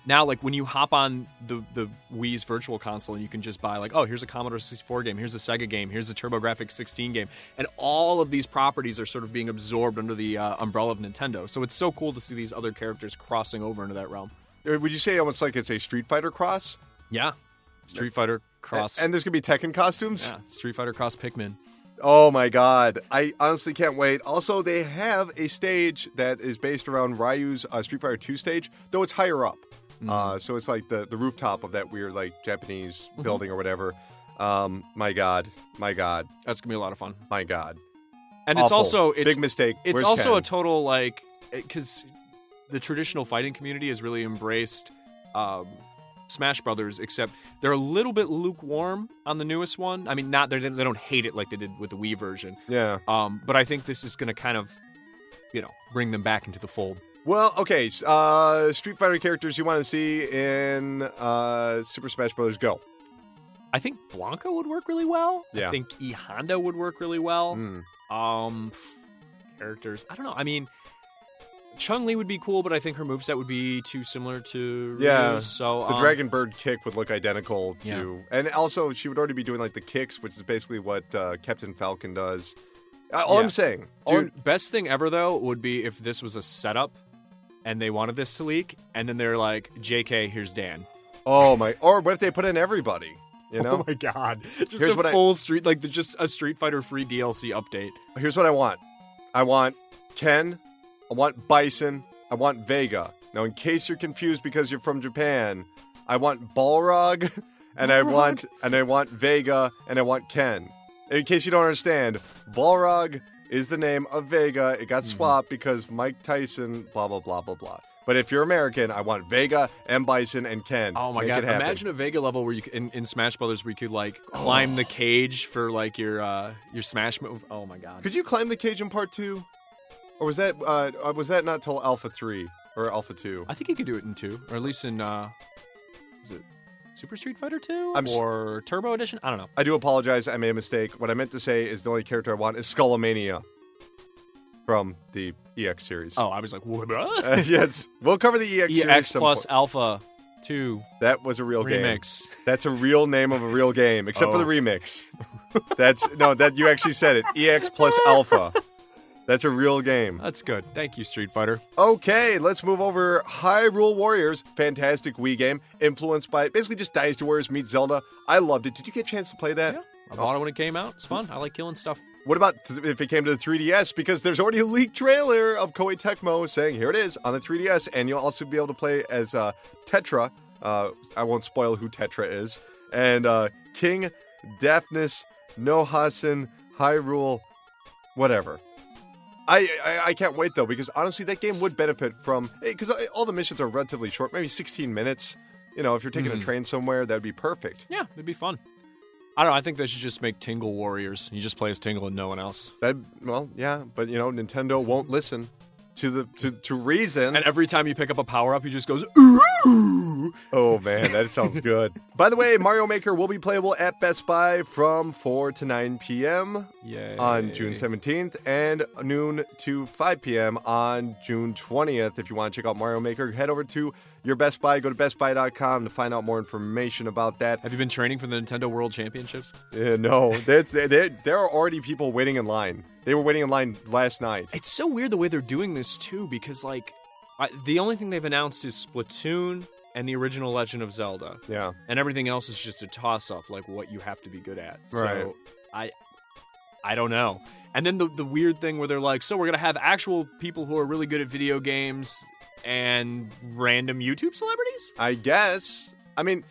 now when you hop on the Wii's Virtual Console and you can just buy here's a Commodore 64 game, here's a Sega game, here's a TurboGrafx 16 game, and all of these properties are sort of being absorbed under the umbrella of Nintendo. So it's so cool to see these other characters crossing over into that realm. Would you say almost like it's a Street Fighter cross? Yeah. Street Fighter cross. And there's going to be Tekken costumes? Yeah, Street Fighter cross Pikmin. Oh my God. I honestly can't wait. Also, they have a stage that is based around Ryu's Street Fighter 2 stage, though it's higher up. So it's like the rooftop of that weird Japanese building or whatever. My God. That's going to be a lot of fun. My God. And Awful. it's big mistake. It's Where's also Ken? a total because the traditional fighting community has really embraced Smash Brothers, except they're a little bit lukewarm on the newest one. I mean, they don't hate it like they did with the Wii version. Yeah. But I think this is going to kind of, bring them back into the fold. Well, okay. Street Fighter characters you want to see in Super Smash Bros. Go. I think Blanca would work really well. Yeah. I think E Honda would work really well. Mm. Characters. I don't know. I mean, Chun-Li would be cool, but I think her moveset would be too similar to Ryu, so the Dragon Bird kick would look identical to... Yeah. And also, she would already be doing, like, the kicks, which is basically what Captain Falcon does. All I'm saying... Dude, best thing ever, though, would be if this was a setup, and they wanted this to leak, and then they're like, JK, here's Dan. Oh, my... Or what if they put in everybody? You know? Oh, my God. Just Here's a full Street... Like, just a Street Fighter free DLC update. Here's what I want. I want Ken... I want Bison. I want Vega. Now, in case you're confused because you're from Japan, I want Balrog, and I want Vega, and I want Ken. In case you don't understand, Balrog is the name of Vega. It got swapped because Mike Tyson, blah, blah, blah, blah, blah. But if you're American, I want Vega and Bison and Ken. Oh my Make God! it happen. Imagine a Vega level where you in Smash Brothers where you could like climb the cage for like your Smash move. Oh my God! Could you climb the cage in Part 2? Or was that not till Alpha 3 or Alpha 2? I think you could do it in 2, or at least in is it Super Street Fighter 2 or Turbo Edition? I don't know. I do apologize. I made a mistake. What I meant to say is the only character I want is Skullomania from the EX series. Oh, I was like, what? Yes, we'll cover the EX series. EX plus Alpha 2. That was a real remix. Game. That's a real name of a real game, except for the remix. That you actually said it. EX plus Alpha. That's a real game. That's good. Thank you, Street Fighter. Okay, let's move over. Hyrule Warriors, fantastic Wii game, influenced by basically just Dynasty Warriors meets Zelda. I loved it. Did you get a chance to play that? Yeah, I bought it when it came out. It's fun. I like killing stuff. What about if it came to the 3DS? Because there's already a leaked trailer of Koei Tecmo saying, here it is, on the 3DS, and you'll also be able to play as Tetra. I won't spoil who Tetra is. And King Daphnis, Nohasen, Hyrule, whatever. I can't wait, though, because honestly, that game would benefit from... Because all the missions are relatively short, maybe 16 minutes. You know, if you're taking a train somewhere, that'd be perfect. Yeah, it'd be fun. I don't know, I think they should just make Tingle Warriors. You just play as Tingle and no one else. Well, yeah, but, you know, Nintendo won't listen to reason. And every time you pick up a power-up, he just goes, ooh! Oh, man, that sounds good. By the way, Mario Maker will be playable at Best Buy from 4 to 9 p.m. Yay. on June 17th and noon to 5 p.m. on June 20th. If you want to check out Mario Maker, head over to your Best Buy. Go to bestbuy.com to find out more information about that. Have you been training for the Nintendo World Championships? No, there are already people waiting in line. They were waiting in line last night. It's so weird the way they're doing this, too, because, like, the only thing they've announced is Splatoon and the original Legend of Zelda. Yeah. And everything else is just a toss-up, like what you have to be good at. Right. So, I don't know. And then the weird thing where they're like, so we're going to have actual people who are really good at video games and random YouTube celebrities? I guess. I mean,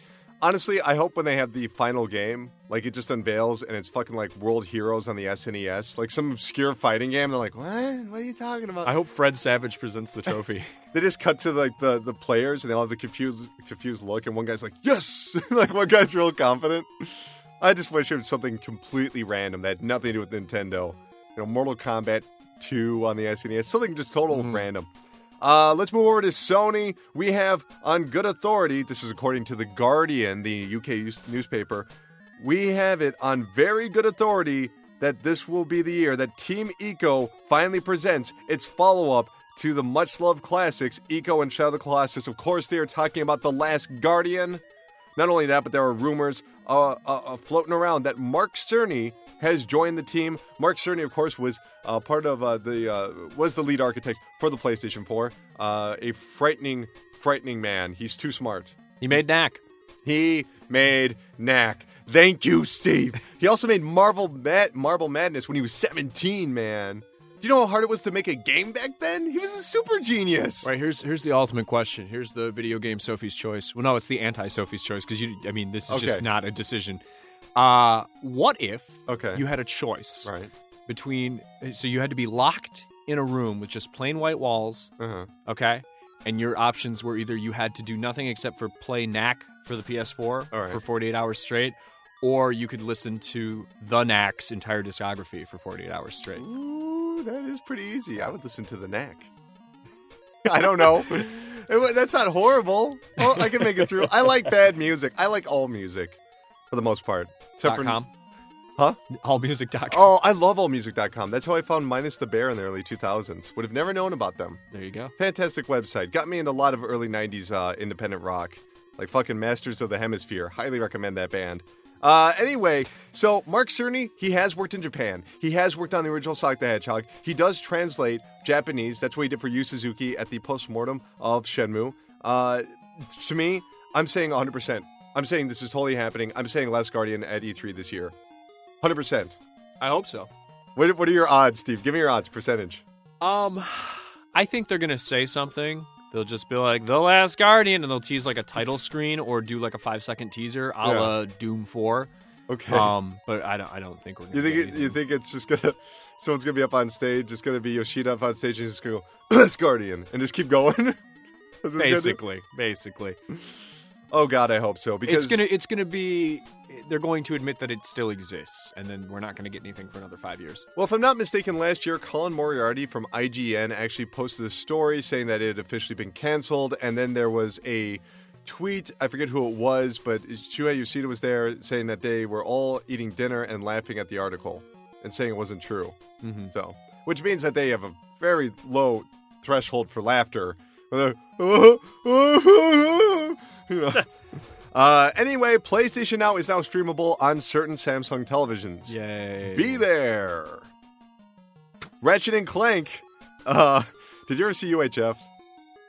honestly, I hope when they have the final game, like it just unveils and it's fucking like World Heroes on the SNES, like some obscure fighting game. They're like, what? What are you talking about? I hope Fred Savage presents the trophy. They just cut to like the players and they all have the confused look, and one guy's like, yes! Like one guy's real confident. I just wish it was something completely random that had nothing to do with Nintendo. You know, Mortal Kombat 2 on the SNES, something just total random. Let's move over to Sony. We have, on good authority, this is according to The Guardian, the UK newspaper, we have it on very good authority that this will be the year that Team Ico finally presents its follow-up to the much-loved classics, Ico and Shadow of the Colossus. Of course, they are talking about The Last Guardian. Not only that, but there are rumors floating around that Mark Cerny has joined the team. Mark Cerny, of course, was part of was the lead architect for the PlayStation 4. A frightening man. He's too smart. He made Knack. He made Knack. Thank you, Steve. He also made Marble Madness when he was 17, man. Do you know how hard it was to make a game back then? He was a super genius. Right, here's the ultimate question. Here's the video game Sophie's Choice. Well, no, it's the anti-Sophie's Choice, because this is just not a decision. What if you had a choice between, so you had to be locked in a room with just plain white walls, okay? And your options were either you had to do nothing except for play Knack for the PS4 for 48 hours straight, or you could listen to the Knack's entire discography for 48 hours straight. Ooh, that is pretty easy. I would listen to the Knack. I don't know. That's not horrible. Well, I can make it through. I like bad music. I like all music, for the most part. Except .com? Huh? Allmusic.com. Oh, I love allmusic.com. That's how I found Minus the Bear in the early 2000s. Would have never known about them. There you go. Fantastic website. Got me into a lot of early 90s independent rock. Like fucking Masters of the Hemisphere. Highly recommend that band. Anyway, so Mark Cerny, he has worked in Japan. He has worked on the original Sonic the Hedgehog. He does translate Japanese. That's what he did for Yu Suzuki at the postmortem of Shenmue. To me, I'm saying 100%. I'm saying this is totally happening. I'm saying Last Guardian at E3 this year. 100%. I hope so. What are your odds, Steve? Give me your odds, percentage. I think they're gonna say something. They'll just be like, The Last Guardian, and they'll tease like a title screen or do like a 5-second teaser a la Doom 4. Okay. But I don't think we're gonna You think it's just gonna someone's gonna be up on stage, it's gonna be Yoshida up on stage and he's just gonna go, Last Guardian, and just keep going? Basically. Oh god, I hope so. Because it's gonna be they're going to admit that it still exists, and then we're not going to get anything for another 5 years. Well, if I'm not mistaken, last year, Colin Moriarty from IGN actually posted a story saying that it had officially been canceled, and then there was a tweet, I forget who it was, but Shuhei Yoshida was there saying that they were all eating dinner and laughing at the article, and saying it wasn't true. Mm-hmm. So, which means that they have a very low threshold for laughter. Anyway, PlayStation Now is now streamable on certain Samsung televisions. Yay. Be there. Ratchet and Clank. Did you ever see UHF?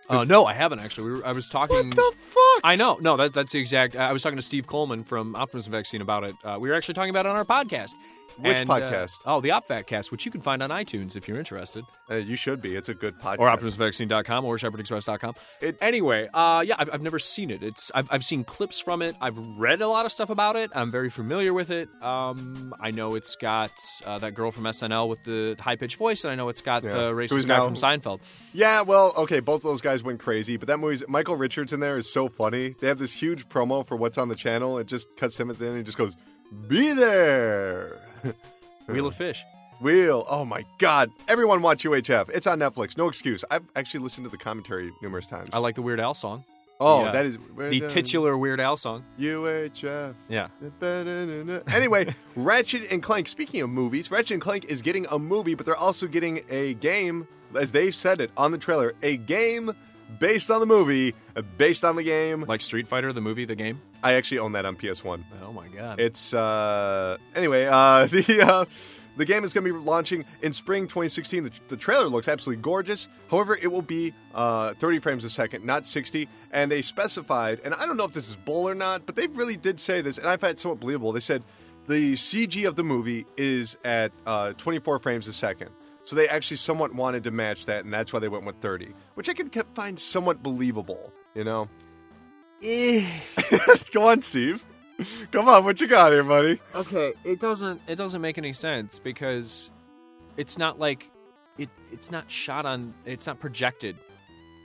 No, I haven't actually. I was talking. What the fuck? I know. No, that's the exact. I was talking to Steve Coleman from Optimism Vaccine about it. We were actually talking about it on our podcast. Which podcast? The OpVacCast, which you can find on iTunes if you're interested. You should be. It's a good podcast. Or OptimismVaccine.com or ShepherdExpress.com. Anyway, I've never seen it. I've seen clips from it. I've read a lot of stuff about it. I'm very familiar with it. I know it's got that girl from SNL with the high-pitched voice, and I know it's got the racist guy from Seinfeld. Yeah, well, okay, both of those guys went crazy, but that movie's Michael Richards in there is so funny. They have this huge promo for what's on the channel. It just cuts him at the end and he just goes, "Be there." Wheel of Fish. Oh my god. Everyone watch UHF. It's on Netflix. No excuse. I've actually listened to the commentary numerous times. I like the Weird Al song. Oh, that is... the titular Weird Al song. UHF. Yeah. Anyway, Ratchet and Clank. Speaking of movies, Ratchet and Clank is getting a movie, but they're also getting a game, as they've said it on the trailer, a game based on the movie, based on the game. Like Street Fighter, the movie, the game? I actually own that on PS1. Oh my god. It's, anyway, the game is going to be launching in spring 2016. The trailer looks absolutely gorgeous. However, it will be 30 frames a second, not 60. And they specified, and I don't know if this is bull or not, but they really did say this, and I find it somewhat believable. They said the CG of the movie is at 24 frames a second. So they actually somewhat wanted to match that, and that's why they went with 30, which I can find somewhat believable, you know? Let's go on, Steve. Come on, what you got here, buddy? Okay, it doesn't make any sense because it's not like it's not shot on, it's not projected.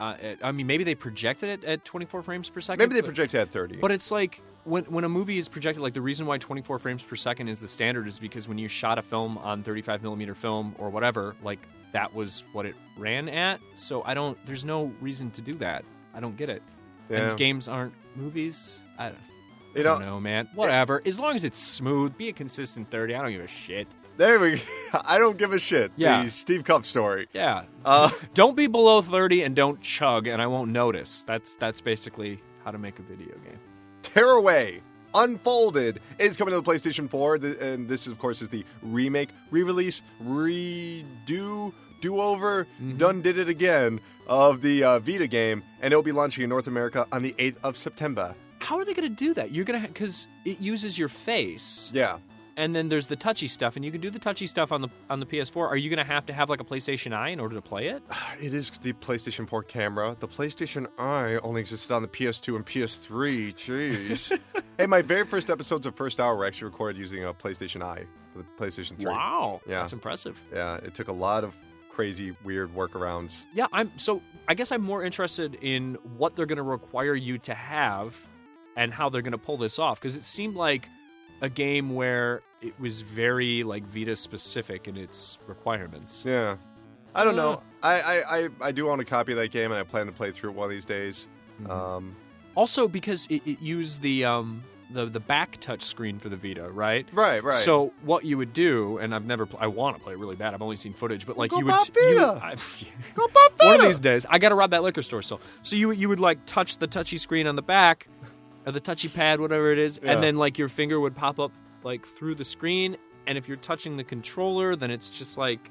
I mean, maybe they projected it at 24 frames per second. Maybe they projected at 30. But it's like when a movie is projected, like the reason why 24 frames per second is the standard is because when you shot a film on 35 millimeter film or whatever, like that was what it ran at. So there's no reason to do that. I don't get it. Yeah. And games aren't movies. I don't know, man. Whatever. As long as it's smooth, be a consistent 30. I don't give a shit. There we go. I don't give a shit. Yeah. The Steve Cup story. Yeah. Don't be below 30 and don't chug, and I won't notice. That's basically how to make a video game. Tearaway Unfolded is coming to the PlayStation 4, and this, of course, is the remake, re-release, do-over, done did it again of the Vita game, and it'll be launching in North America on the 8th of September. How are they going to do that? You're going to because it uses your face. Yeah. And then there's the touchy stuff, and you can do the touchy stuff on the PS4. Are you going to have like a PlayStation Eye in order to play it? It is the PlayStation 4 camera. The PlayStation Eye only existed on the PS2 and PS3. Jeez. Hey, my very first episodes of First Hour were actually recorded using a PlayStation Eye for the PlayStation 3. Wow. Yeah. That's impressive. Yeah, it took a lot of crazy, weird workarounds. Yeah, I guess I'm more interested in what they're going to require you to have and how they're going to pull this off, because it seemed like a game where it was very like Vita specific in its requirements. Yeah. I don't know. I do own a copy of that game, and I plan to play through it one of these days. Also, because it used the back touch screen for the Vita, right? Right. So what you would do, and I want to play it really bad. I've only seen footage, but like Go you would, pop Vita. Go pop Vita. One of these days, I got to rob that liquor store still. So you would like touch the touchy screen on the back, or the touchy pad, whatever it is, and then like your finger would pop up like through the screen, and if you're touching the controller, then it's just like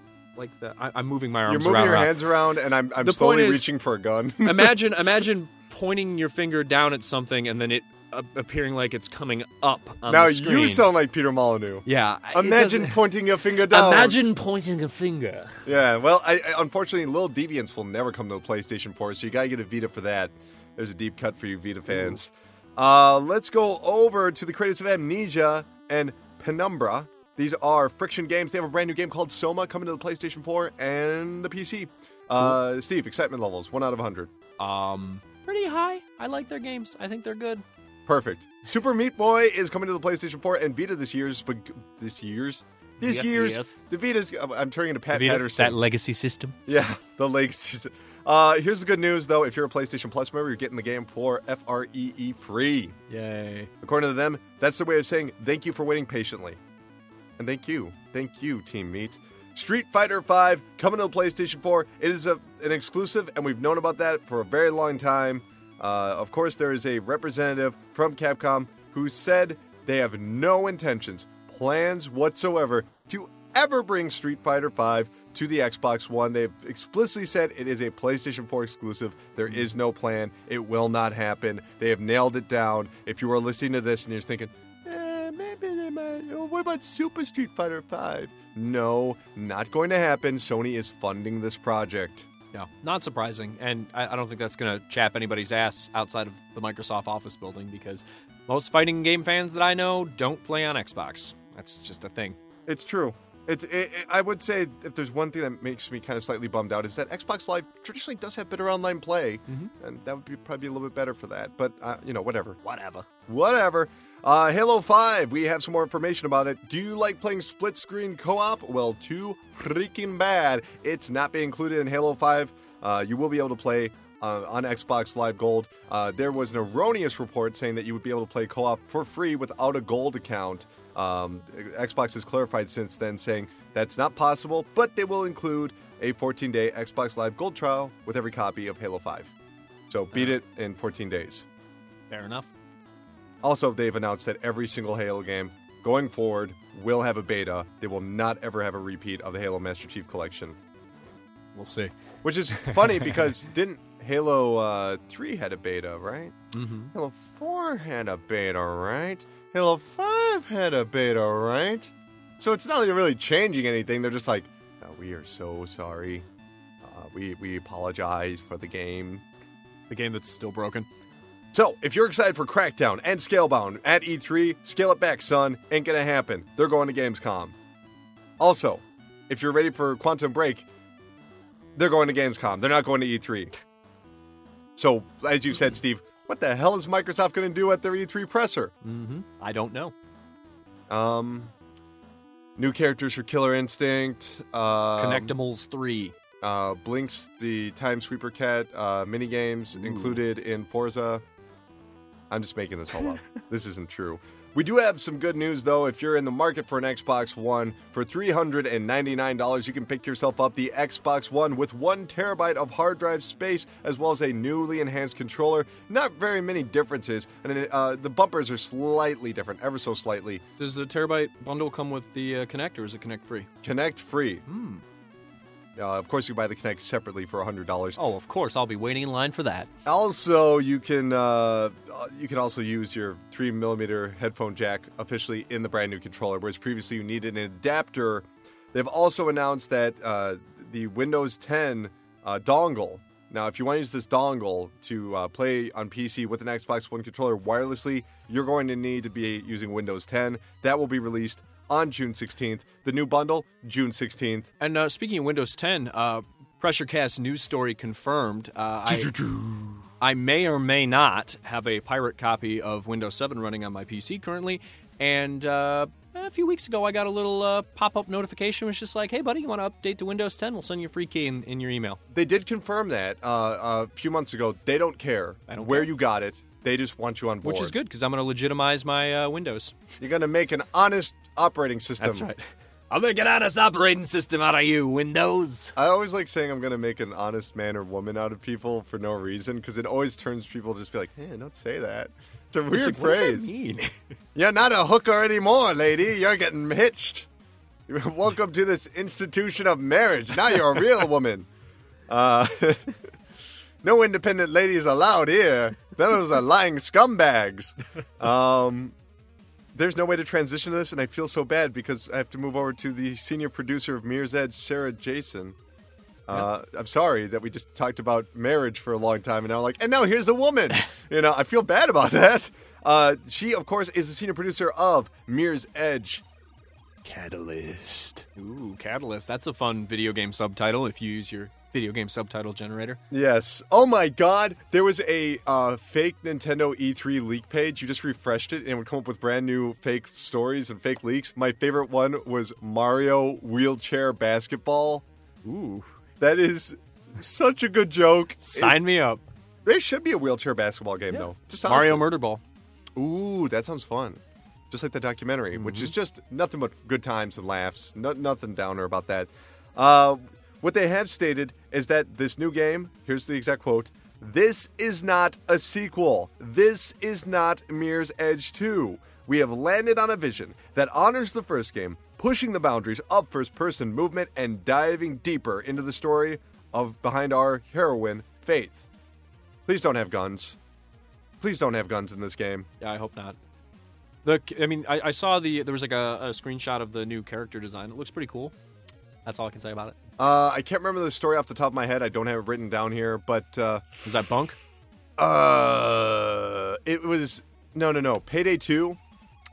I'm moving my arms around. You're moving your hands around, and I'm slowly reaching for a gun. imagine pointing your finger down at something, and then it appearing like it's coming up on the screen. Now you sound like Peter Molyneux. Yeah. Imagine pointing a finger down. Imagine pointing a finger. Yeah, well, unfortunately, Little Deviants will never come to the PlayStation 4, so you gotta get a Vita for that. There's a deep cut for you Vita fans. Let's go over to the creators of Amnesia and Penumbra. These are Friction Games. They have a brand new game called Soma coming to the PlayStation 4 and the PC. Steve, excitement levels, 1 out of 100. Pretty high. I like their games. I think they're good. Perfect. Super Meat Boy is coming to the PlayStation 4 and Vita this year's. The Vita's. I'm turning into Pat Patterson. That legacy system. Yeah, the legacy. Here's the good news, though. If you're a PlayStation Plus member, you're getting the game for FREE free. Yay. According to them, that's their way of saying thank you for waiting patiently. And thank you, Team Meat. Street Fighter V coming to the PlayStation 4. It is an exclusive, and we've known about that for a very long time. Of course, there is a representative from Capcom who said they have no plans whatsoever to ever bring Street Fighter V to the Xbox One. They've explicitly said it is a PlayStation 4 exclusive. There is no plan. It will not happen. They have nailed it down. If you are listening to this and you're thinking, maybe they might. What about Super Street Fighter V? No, not going to happen. Sony is funding this project. Yeah, not surprising, and I don't think that's going to chap anybody's ass outside of the Microsoft office building, because most fighting game fans that I know don't play on Xbox. That's just a thing. It's true. I would say if there's one thing that makes me kind of slightly bummed out is that Xbox Live traditionally does have better online play, and that would probably be a little bit better for that. But, whatever. Whatever. Halo 5, we have some more information about it. Do you like playing split-screen co-op? Well, too freaking bad. It's not being included in Halo 5. You will be able to play on Xbox Live Gold. There was an erroneous report saying that you would be able to play co-op for free without a Gold account. Xbox has clarified since then, saying that's not possible, but they will include a 14-day Xbox Live Gold trial with every copy of Halo 5. So beat it in 14 days. Fair enough. Also, they've announced that every single Halo game going forward will have a beta. They will not ever have a repeat of the Halo Master Chief Collection. We'll see. Which is funny because didn't Halo 3 had a beta, right? Mm-hmm. Halo 4 had a beta, right? Halo 5 had a beta, right? So it's not like they're really changing anything. They're just like, oh, we are so sorry. We apologize for the game. The game that's still broken. So, if you're excited for Crackdown and Scalebound at E3, scale it back, son. Ain't gonna happen. They're going to Gamescom. Also, if you're ready for Quantum Break, they're going to Gamescom. They're not going to E3. So, as you said, Steve, what the hell is Microsoft going to do at their E3 presser? I don't know. New characters for Killer Instinct. Connectimals 3. Blinks the Time Sweeper Cat minigames included in Forza. I'm just making this all up. This isn't true. We do have some good news, though. If you're in the market for an Xbox One, for $399, you can pick yourself up the Xbox One with 1 terabyte of hard drive space, as well as a newly enhanced controller. Not very many differences, and the bumpers are slightly different, ever so slightly. Does the terabyte bundle come with the Kinect, or is it Kinect free? Kinect free. Of course, you buy the Kinect separately for $100. Oh, of course, I'll be waiting in line for that. Also, you can also use your 3mm headphone jack officially in the brand new controller, whereas previously you needed an adapter. They've also announced that the Windows 10 dongle. Now, if you want to use this dongle to play on PC with an Xbox One controller wirelessly, you're going to need to be using Windows 10. That will be released on June 16th. The new bundle, June 16th. And speaking of Windows 10, PRESSURECAST news story confirmed. I may or may not have a pirate copy of Windows 7 running on my PC currently, and A few weeks ago, I got a little pop-up notification. It was just like, hey, buddy, you want to update to Windows 10? We'll send you a free key in your email. They did confirm that a few months ago. They don't care where you got it. They just want you on board. Which is good, because I'm going to legitimize my Windows. You're going to make an honest operating system. That's right. I'll make an honest operating system out of you, Windows. I always like saying I'm going to make an honest man or woman out of people for no reason, because it always turns people to just be like, hey, don't say that. It's a weird phrase. What does that mean? You're not a hooker anymore, lady. You're getting hitched. Welcome to this institution of marriage. Now you're a real woman. No independent ladies allowed here. Those are lying scumbags. There's no way to transition this, and I feel so bad because I have to move over to the senior producer of Mirror's Edge, Sarah Jason. I'm sorry that we just talked about marriage for a long time, and now here's a woman. I feel bad about that. She, of course, is the senior producer of Mirror's Edge, Catalyst. Ooh, Catalyst. That's a fun video game subtitle if you use your video game subtitle generator. Yes. Oh my God. There was a fake Nintendo E3 leak page. You just refreshed it and it would come up with brand new fake stories and fake leaks. My favorite one was Mario wheelchair basketball. Ooh. That is such a good joke. Sign me up. There should be a wheelchair basketball game, though. Just Mario Murder Ball. Ooh, that sounds fun. Just like the documentary, which is just nothing but good times and laughs. Nothing downer about that. What they have stated is that this new game, here's the exact quote, "This is not a sequel. This is not Mirror's Edge 2. We have landed on a vision that honors the first game, pushing the boundaries of first-person movement and diving deeper into the story of behind our heroine, Faith." Please don't have guns. Please don't have guns in this game. Yeah, I hope not. I saw there was like a screenshot of the new character design. It looks pretty cool. That's all I can say about it. I can't remember the story off the top of my head. I don't have it written down here, but... Was that Bunk? It was... No. Payday 2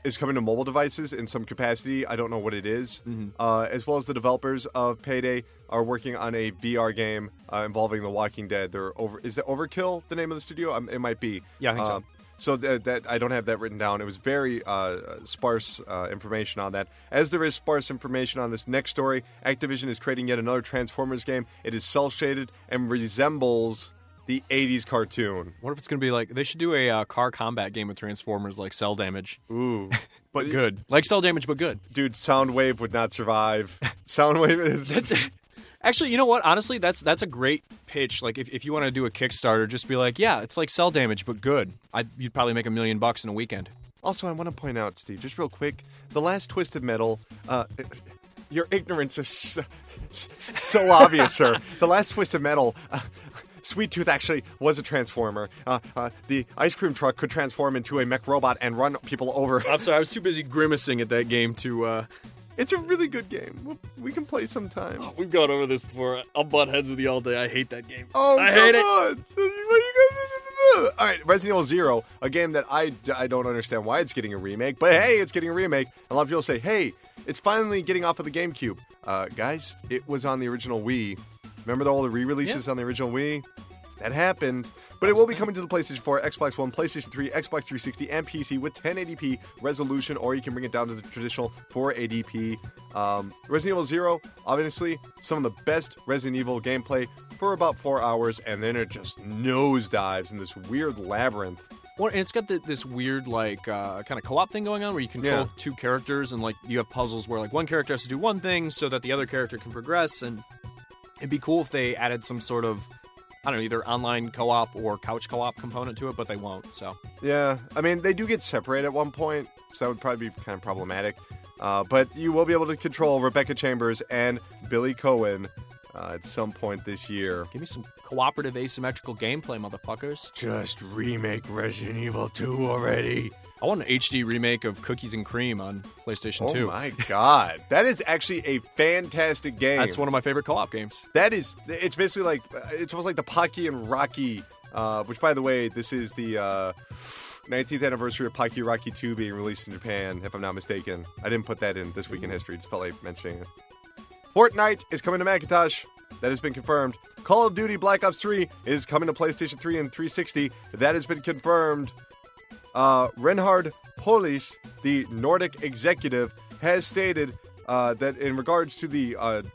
is coming to mobile devices in some capacity. I don't know what it is. As well as the developers of Payday are working on a VR game involving The Walking Dead. Is it Overkill, the name of the studio? It might be. Yeah, I think so. So that I don't have that written down. It was very sparse information on that. As there is sparse information on this next story, Activision is creating yet another Transformers game. It is cel-shaded and resembles the 80s cartoon. What if it's going to be like, they should do a car combat game with Transformers like Cell Damage. Ooh. But good. Like Cell Damage, but good. Dude, Soundwave would not survive. Soundwave is... Actually, you know what? Honestly, that's a great pitch. Like, if you want to do a Kickstarter, just be like, yeah, it's like Cell Damage, but good. You'd probably make $1 million in a weekend. Also, I want to point out, Steve, just real quick, the last Twisted Metal, your ignorance is so obvious, sir. The last Twisted Metal, Sweet Tooth actually was a Transformer. The ice cream truck could transform into a mech robot and run people over. I'm sorry, I was too busy grimacing at that game to... It's a really good game. We can play sometime. Oh, we've gone over this before. I'll butt heads with you all day. I hate that game. Oh, I hate it. All right, Resident Evil 0, a game that I don't understand why it's getting a remake, but hey, it's getting a remake. A lot of people say, hey, it's finally getting off of the GameCube. Guys, it was on the original Wii. Remember all the re-releases on the original Wii? That happened. But it will be coming to the PlayStation 4, Xbox One, PlayStation 3, Xbox 360, and PC with 1080p resolution, or you can bring it down to the traditional 480p. Resident Evil 0, obviously, some of the best Resident Evil gameplay for about 4 hours, and then it just nosedives in this weird labyrinth. Well, and it's got this weird, like, kind of co-op thing going on where you control two characters, and, like, you have puzzles where, like, one character has to do one thing so that the other character can progress, and it'd be cool if they added some sort of, I don't know, either online co-op or couch co-op component to it, but they won't, so. Yeah, I mean, they do get separated at one point, so that would probably be kind of problematic. But you will be able to control Rebecca Chambers and Billy Cohen at some point this year. Give me some cooperative asymmetrical gameplay, motherfuckers. Just remake Resident Evil 2 already. I want an HD remake of Cookies and Cream on PlayStation 2. Oh my god. That is actually a fantastic game. That's one of my favorite co-op games. It's basically like, it's almost like the Pocky and Rocky, which by the way, this is the 19th anniversary of Pocky Rocky 2 being released in Japan, if I'm not mistaken. I didn't put that in This Week in History, just felt like mentioning it. Fortnite is coming to Macintosh. That has been confirmed. Call of Duty Black Ops 3 is coming to PlayStation 3 and 360. That has been confirmed. Reinhard Polis, the Nordic executive, has stated that in regards to the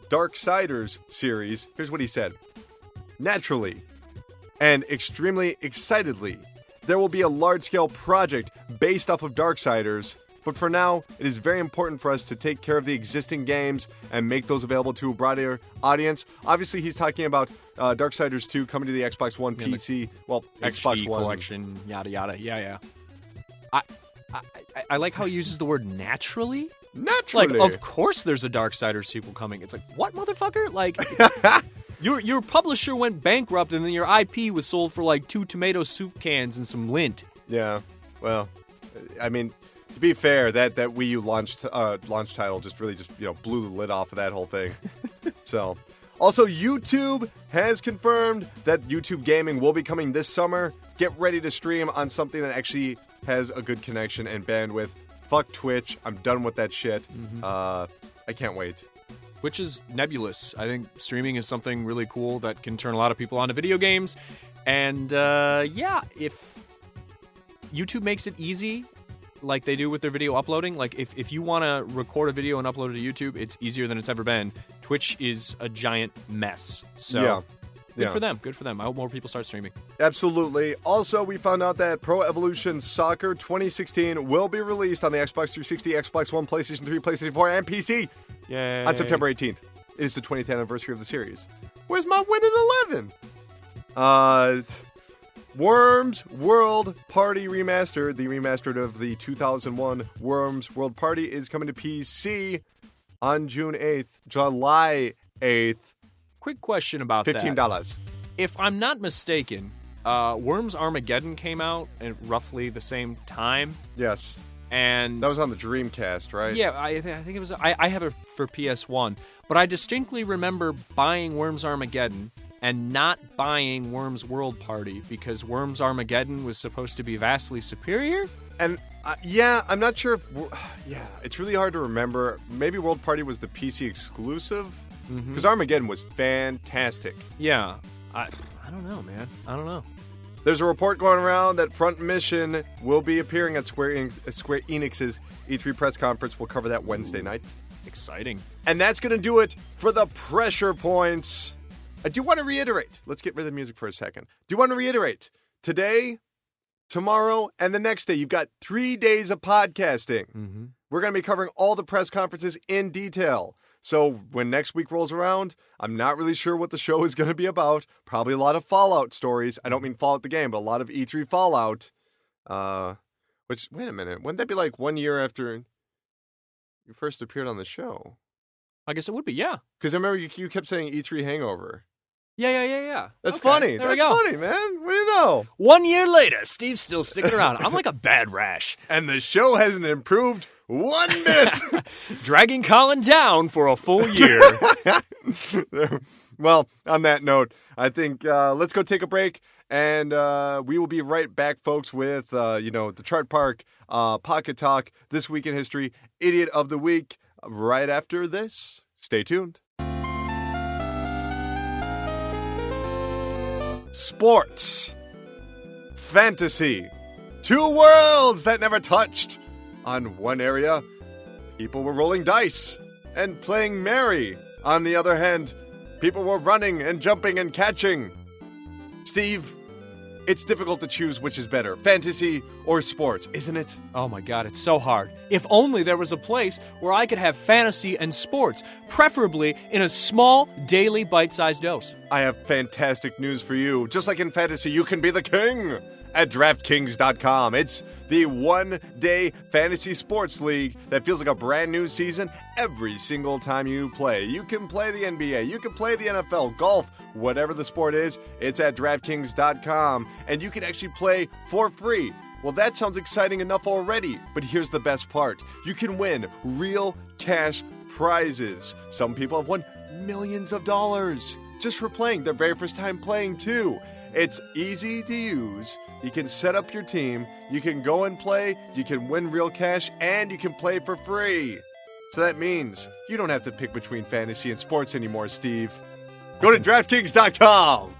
Darksiders series, here's what he said. Naturally and extremely excitedly, there will be a large-scale project based off of Darksiders, but for now, it is very important for us to take care of the existing games and make those available to a broader audience. Obviously, he's talking about Darksiders 2 coming to the Xbox One, PC, Xbox HD One. collection, yada yada, yeah. I like how he uses the word naturally. Naturally. Like, of course there's a Darksiders sequel coming. It's like, what, motherfucker? Like, your publisher went bankrupt and then your IP was sold for like 2 tomato soup cans and some lint. Yeah, well, I mean, to be fair, that Wii U launch title just blew the lid off of that whole thing. So, also YouTube has confirmed that YouTube gaming will be coming this summer. Get ready to stream on something that actually has a good connection and bandwidth. Fuck Twitch. I'm done with that shit. Mm-hmm. I can't wait. Which is nebulous. I think streaming is something really cool that can turn a lot of people onto video games. And if YouTube makes it easy, like they do with their video uploading, like if you want to record a video and upload it to YouTube, it's easier than it's ever been. Twitch is a giant mess. So good for them. Good for them. I hope more people start streaming. Absolutely. Also, we found out that Pro Evolution Soccer 2016 will be released on the Xbox 360, Xbox One, PlayStation 3, PlayStation 4, and PC. Yay. On September 18th. It is the 20th anniversary of the series. Where's my win at 11? Worms World Party Remastered. The remastered of the 2001 Worms World Party is coming to PC on June 8th. July 8th. Quick question about $15. that. If I'm not mistaken, Worms Armageddon came out at roughly the same time. Yes. And that was on the Dreamcast, right? Yeah, I think it was. I have it for PS1, but I distinctly remember buying Worms Armageddon and not buying Worms World Party because Worms Armageddon was supposed to be vastly superior. And I'm not sure if it's really hard to remember. Maybe World Party was the PC exclusive because Armageddon was fantastic. Yeah, I don't know, man. I don't know. There's a report going around that Front Mission will be appearing at Square Enix's E3 press conference. We'll cover that Wednesday night. Exciting. And that's going to do it for the pressure points. I do want to reiterate. Let's get rid of the music for a second. Do want to reiterate. Today, tomorrow, and the next day, you've got 3 days of podcasting. Mm-hmm. We're going to be covering all the press conferences in detail. So when next week rolls around, I'm not really sure what the show is going to be about. Probably a lot of Fallout stories. I don't mean Fallout the game, but a lot of E3 Fallout. Which, wait a minute. Wouldn't that be like 1 year after you first appeared on the show? I guess it would be, yeah. Because I remember you kept saying E3 Hangover. Yeah. That's okay, funny. There That's we go. funny, man. What do you know? 1 year later, Steve's still sticking around. I'm like a bad rash. And the show hasn't improved 1 bit. Dragging Colin down for a full year. Well, on that note, I think let's go take a break, and we will be right back, folks, with the Chart Park Pocket Talk, This Week in History, Idiot of the Week, right after this. Stay tuned. Sports. Fantasy. 2 worlds that never touched. On one area, people were rolling dice and playing Mary. On the other hand, people were running and jumping and catching. Steve, it's difficult to choose which is better, fantasy or sports, isn't it? Oh my God, it's so hard. If only there was a place where I could have fantasy and sports, preferably in a small, daily, bite-sized dose. I have fantastic news for you. Just like in fantasy, you can be the king at DraftKings.com. It's the one-day fantasy sports league that feels like a brand new season every single time you play. You can play the NBA, you can play the NFL, golf, whatever the sport is, it's at DraftKings.com. And you can actually play for free. Well, that sounds exciting enough already, but here's the best part. You can win real cash prizes. Some people have won millions of dollars just for playing, their very first time playing too. It's easy to use. You can set up your team, you can go and play, you can win real cash, and you can play for free. So that means you don't have to pick between fantasy and sports anymore, Steve. Go to DraftKings.com.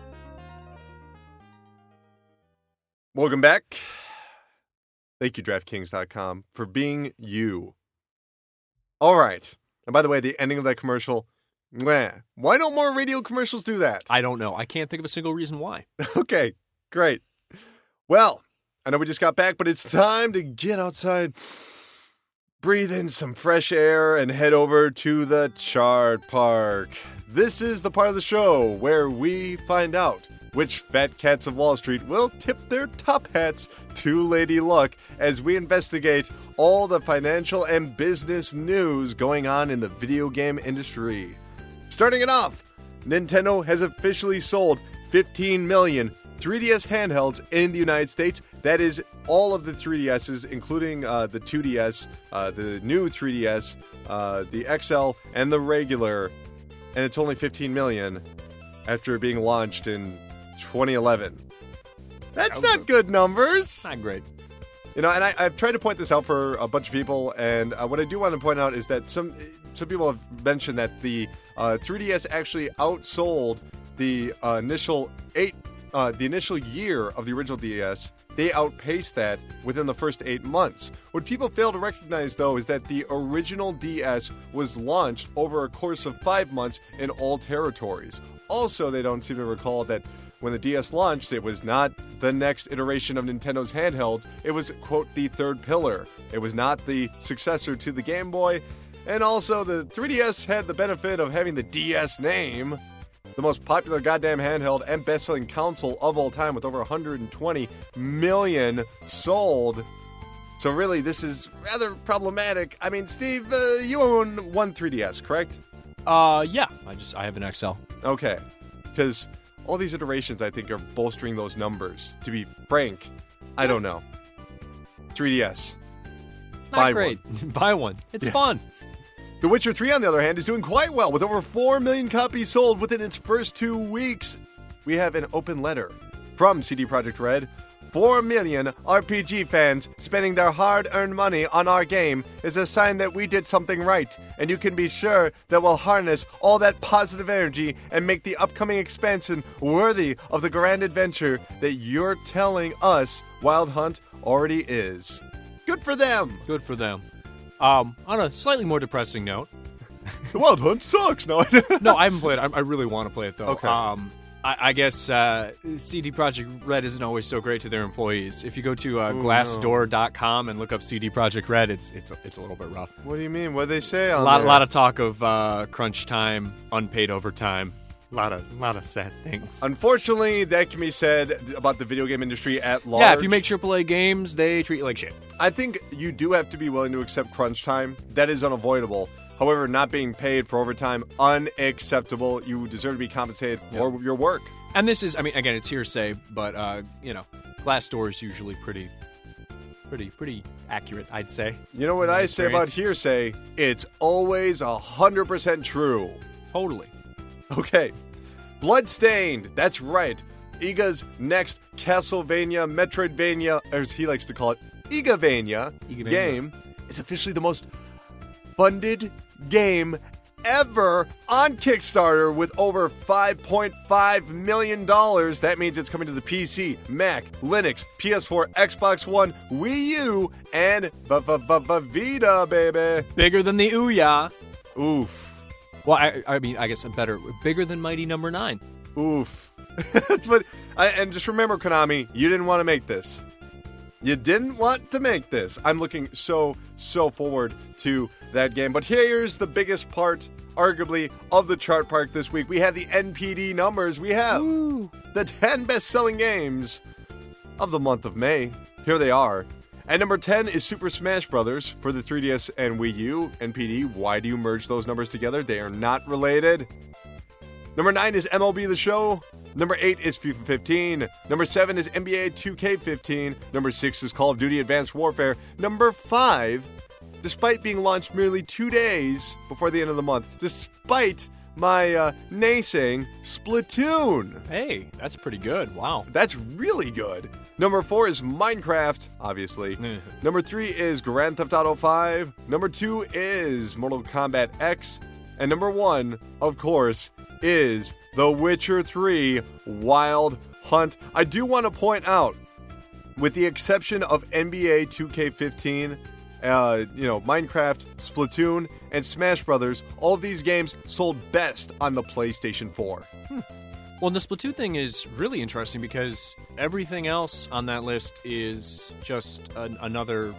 Welcome back. Thank you, DraftKings.com, for being you. All right. And by the way, the ending of that commercial, meh. Why don't more radio commercials do that? I don't know. I can't think of a single reason why. Okay, great. Well, I know we just got back, but it's time to get outside, breathe in some fresh air, and head over to the chart park. This is the part of the show where we find out which fat cats of Wall Street will tip their top hats to Lady Luck as we investigate all the financial and business news going on in the video game industry. Starting it off, Nintendo has officially sold 15 million 3DS handhelds in the United States. That is all of the 3DSs, including the 2DS, the new 3DS, the XL, and the regular. And it's only 15 million after being launched in 2011. That's not good numbers. Not great. You know, and I've tried to point this out for a bunch of people, and what I do want to point out is that some people have mentioned that the 3DS actually outsold the initial year of the original DS. They outpaced that within the first 8 months. What people fail to recognize, though, is that the original DS was launched over a course of 5 months in all territories. Also, they don't seem to recall that when the DS launched, it was not the next iteration of Nintendo's handheld. It was, quote, the third pillar. It was not the successor to the Game Boy. And also, the 3DS had the benefit of having the DS name, the most popular goddamn handheld and best-selling console of all time with over 120 million sold. So really, this is rather problematic. I mean, Steve, you own one 3DS, correct? Yeah. I have an XL. Okay. Because all these iterations, I think, are bolstering those numbers. To be frank, I don't know. 3DS. Not Buy great. one. Buy one. It's fun. The Witcher 3, on the other hand, is doing quite well, with over 4 million copies sold within its first 2 weeks. We have an open letter from CD Projekt Red. 4 million RPG fans spending their hard-earned money on our game is a sign that we did something right, and you can be sure that we'll harness all that positive energy and make the upcoming expansion worthy of the grand adventure that you're telling us Wild Hunt already is. Good for them! Good for them. On a slightly more depressing note. The Wild Hunt sucks! No, No, I haven't played it. I really want to play it, though. Okay. I guess CD Projekt Red isn't always so great to their employees. If you go to Glassdoor.com and look up CD Projekt Red, it's a little bit rough. What do you mean? What do they say on A there? lot of talk of crunch time, unpaid overtime, a lot of sad things. Unfortunately, that can be said about the video game industry at large. Yeah, if you make AAA games, they treat you like shit. I think you do have to be willing to accept crunch time. That is unavoidable. However, not being paid for overtime, unacceptable. You deserve to be compensated for your work. And this is, I mean, again, it's hearsay, but, Glassdoor is usually pretty accurate, I'd say. You know what I say about hearsay? It's always 100% true. Totally. Okay. Bloodstained. That's right. Iga's next Castlevania, Metroidvania, as he likes to call it, Igavania game is officially the most funded game ever on Kickstarter with over $5.5 million. That means it's coming to the PC, Mac, Linux, PS4, Xbox One, Wii U, and Vita, baby. Bigger than the Ouya. Oof. Well, I mean, I guess better. Bigger than Mighty Number 9. Oof. And just remember, Konami, you didn't want to make this. You didn't want to make this. I'm looking so forward to that game. But here's the biggest part, arguably, of the chart park this week. We have the NPD numbers. We have the 10 best-selling games of the month of May. Here they are. And number 10 is Super Smash Bros. For the 3DS and Wii U. NPD, why do you merge those numbers together? They are not related. Number 9 is MLB The Show. Number 8 is FIFA 15. Number 7 is NBA 2K15. Number 6 is Call of Duty Advanced Warfare. Number 5, despite being launched merely 2 days before the end of the month, despite my naysaying, Splatoon. Hey, that's pretty good. Wow. That's really good. Number 4 is Minecraft, obviously. Number 3 is Grand Theft Auto 5. Number 2 is Mortal Kombat X. And number 1, of course, is The Witcher 3 Wild Hunt. I do want to point out, with the exception of NBA 2K15 Minecraft, Splatoon, and Smash Brothers, all of these games sold best on the PlayStation 4. Well, the Splatoon thing is really interesting because everything else on that list is just another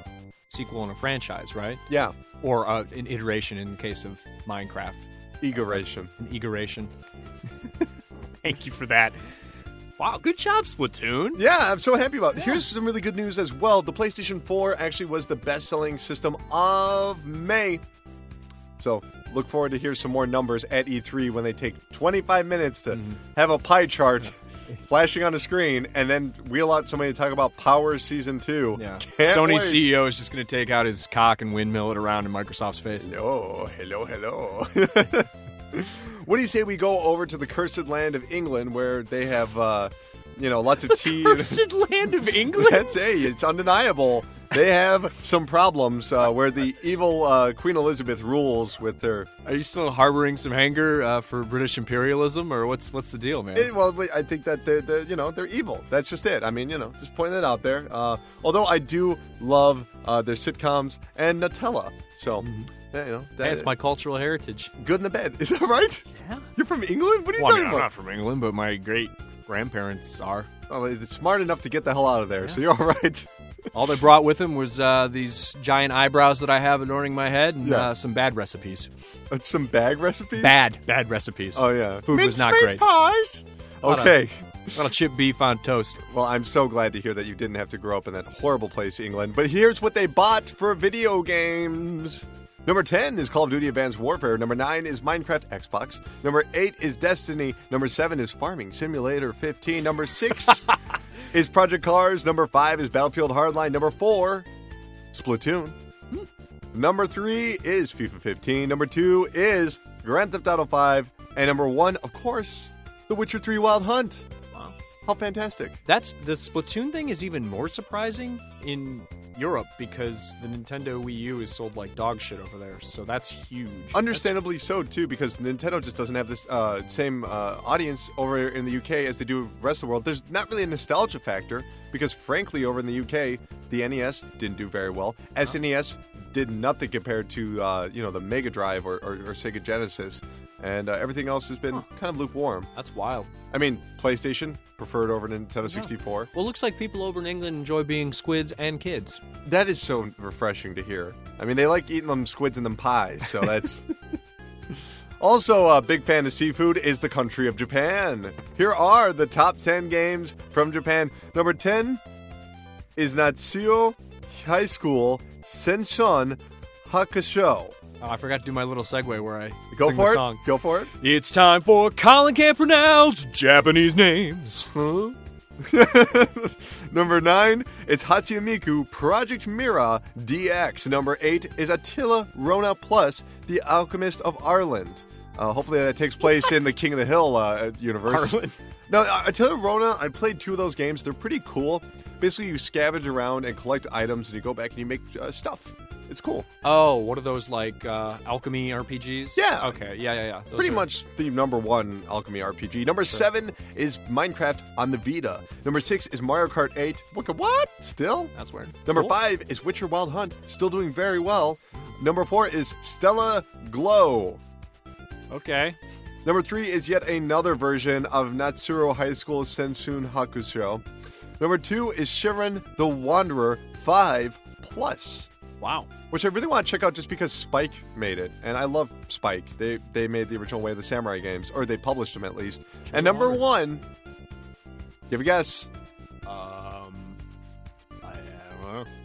sequel in a franchise, right? Yeah. Or an iteration in the case of Minecraft. Egoration. An egoration. Thank you for that. Wow, good job, Splatoon. Yeah, I'm so happy about it. Here's some really good news as well. The PlayStation 4 actually was the best-selling system of May. So look forward to hear some more numbers at E3 when they take 25 minutes to have a pie chart flashing on the screen and then wheel out somebody to talk about Power Season 2. Yeah. Can't Sony wait. CEO is just going to take out his cock and windmill it around in Microsoft's face. Hello. What do you say we go over to the cursed land of England where they have, lots of tea? Cursed land of England? It's undeniable. They have some problems where the evil Queen Elizabeth rules with her. Are you still harboring some anger for British imperialism, or what's the deal, man? I think that they're evil. That's just it. I mean, just pointing it out there. Although I do love their sitcoms and Nutella. So, Hey, it's my cultural heritage. Good in the bed. Is that right? Yeah. You're from England? What are you Well, talking I'm about? not from England, but my great-grandparents are. Well, it's smart enough to get the hell out of there, so you're all right. All they brought with them was these giant eyebrows that I have adorning my head and some bad recipes. Some bag recipes? Bad recipes. Oh, yeah. Food was not great. Pies. Okay. A lot of chipped beef on toast. Well, I'm so glad to hear that you didn't have to grow up in that horrible place, England. But here's what they bought for video games. Number 10 is Call of Duty Advanced Warfare. Number 9 is Minecraft Xbox. Number 8 is Destiny. Number 7 is Farming Simulator 15. Number 6 is Project Cars. Number 5 is Battlefield Hardline. Number 4, Splatoon. Number 3 is FIFA 15. Number 2 is Grand Theft Auto 5. And number 1, of course, The Witcher 3 Wild Hunt. Wow. How fantastic. The Splatoon thing is even more surprising in Europe because the Nintendo Wii U is sold like dog shit over there, so that's huge. Understandably so, too, because Nintendo just doesn't have this same audience over in the UK as they do the rest of the world. There's not really a nostalgia factor because, frankly, over in the UK, the NES didn't do very well. SNES did nothing compared to, the Mega Drive or Sega Genesis, and everything else has been kind of lukewarm. That's wild. I mean, PlayStation preferred over Nintendo 64. Well, it looks like people over in England enjoy being squids and kids. That is so refreshing to hear. I mean, they like eating them squids and them pies, so that's... Also, a big fan of seafood is the country of Japan. Here are the top 10 games from Japan. Number 10 is Natsuo High School Senshun Hakusho. Oh, I forgot to do my little segue where I Go sing for the it. song. Go for it. It's time for Colin Can't Pronounce Japanese Names. Huh? Number 9 is Hatsuyamiku Project Mira DX. Number 8 is Attila Rona Plus, The Alchemist of Ireland. Hopefully that takes place in the King of the Hill universe. Ireland? No, Attila Rona, I played 2 of those games. They're pretty cool. Basically, you scavenge around and collect items, and you go back and you make stuff. It's cool. Oh, what are those, like, alchemy RPGs? Yeah. Okay, yeah. Those Pretty are... much the number 1 alchemy RPG. Number 7 is Minecraft on the Vita. Number 6 is Mario Kart 8. What? Still? That's weird. Number Cool. 5 is Witcher Wild Hunt. Still doing very well. Number 4 is Stella Glow. Okay. Number 3 is yet another version of Natsuro High School Senshun Hakusho. Number 2 is Shiren the Wanderer 5 Plus. Wow. Which I really want to check out just because Spike made it. And I love Spike. They made the original Way of the Samurai games. Or they published them at least. And number 1, give a guess.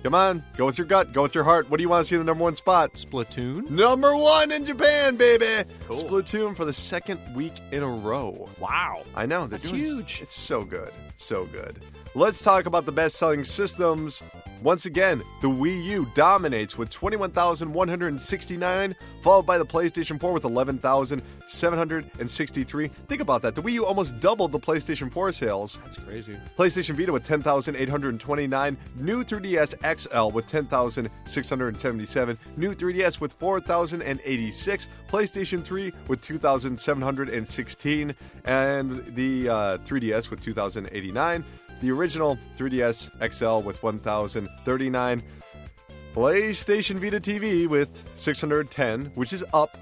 Come on, go with your gut, go with your heart. What do you want to see in the number 1 spot? Splatoon? Number 1 in Japan, baby! Cool. Splatoon for the 2nd week in a row. Wow. I know, they're That's doing huge. It's so good. So good. Let's talk about the best-selling systems. Once again, the Wii U dominates with 21,169, followed by the PlayStation 4 with 11,763. Think about that. The Wii U almost doubled the PlayStation 4 sales. That's crazy. PlayStation Vita with 10,829, new 3DS XL with 10,677, new 3DS with 4,086, PlayStation 3 with 2,716, and the 3DS with 2,089. The original 3DS XL with 1,039. PlayStation Vita TV with 610, which is up.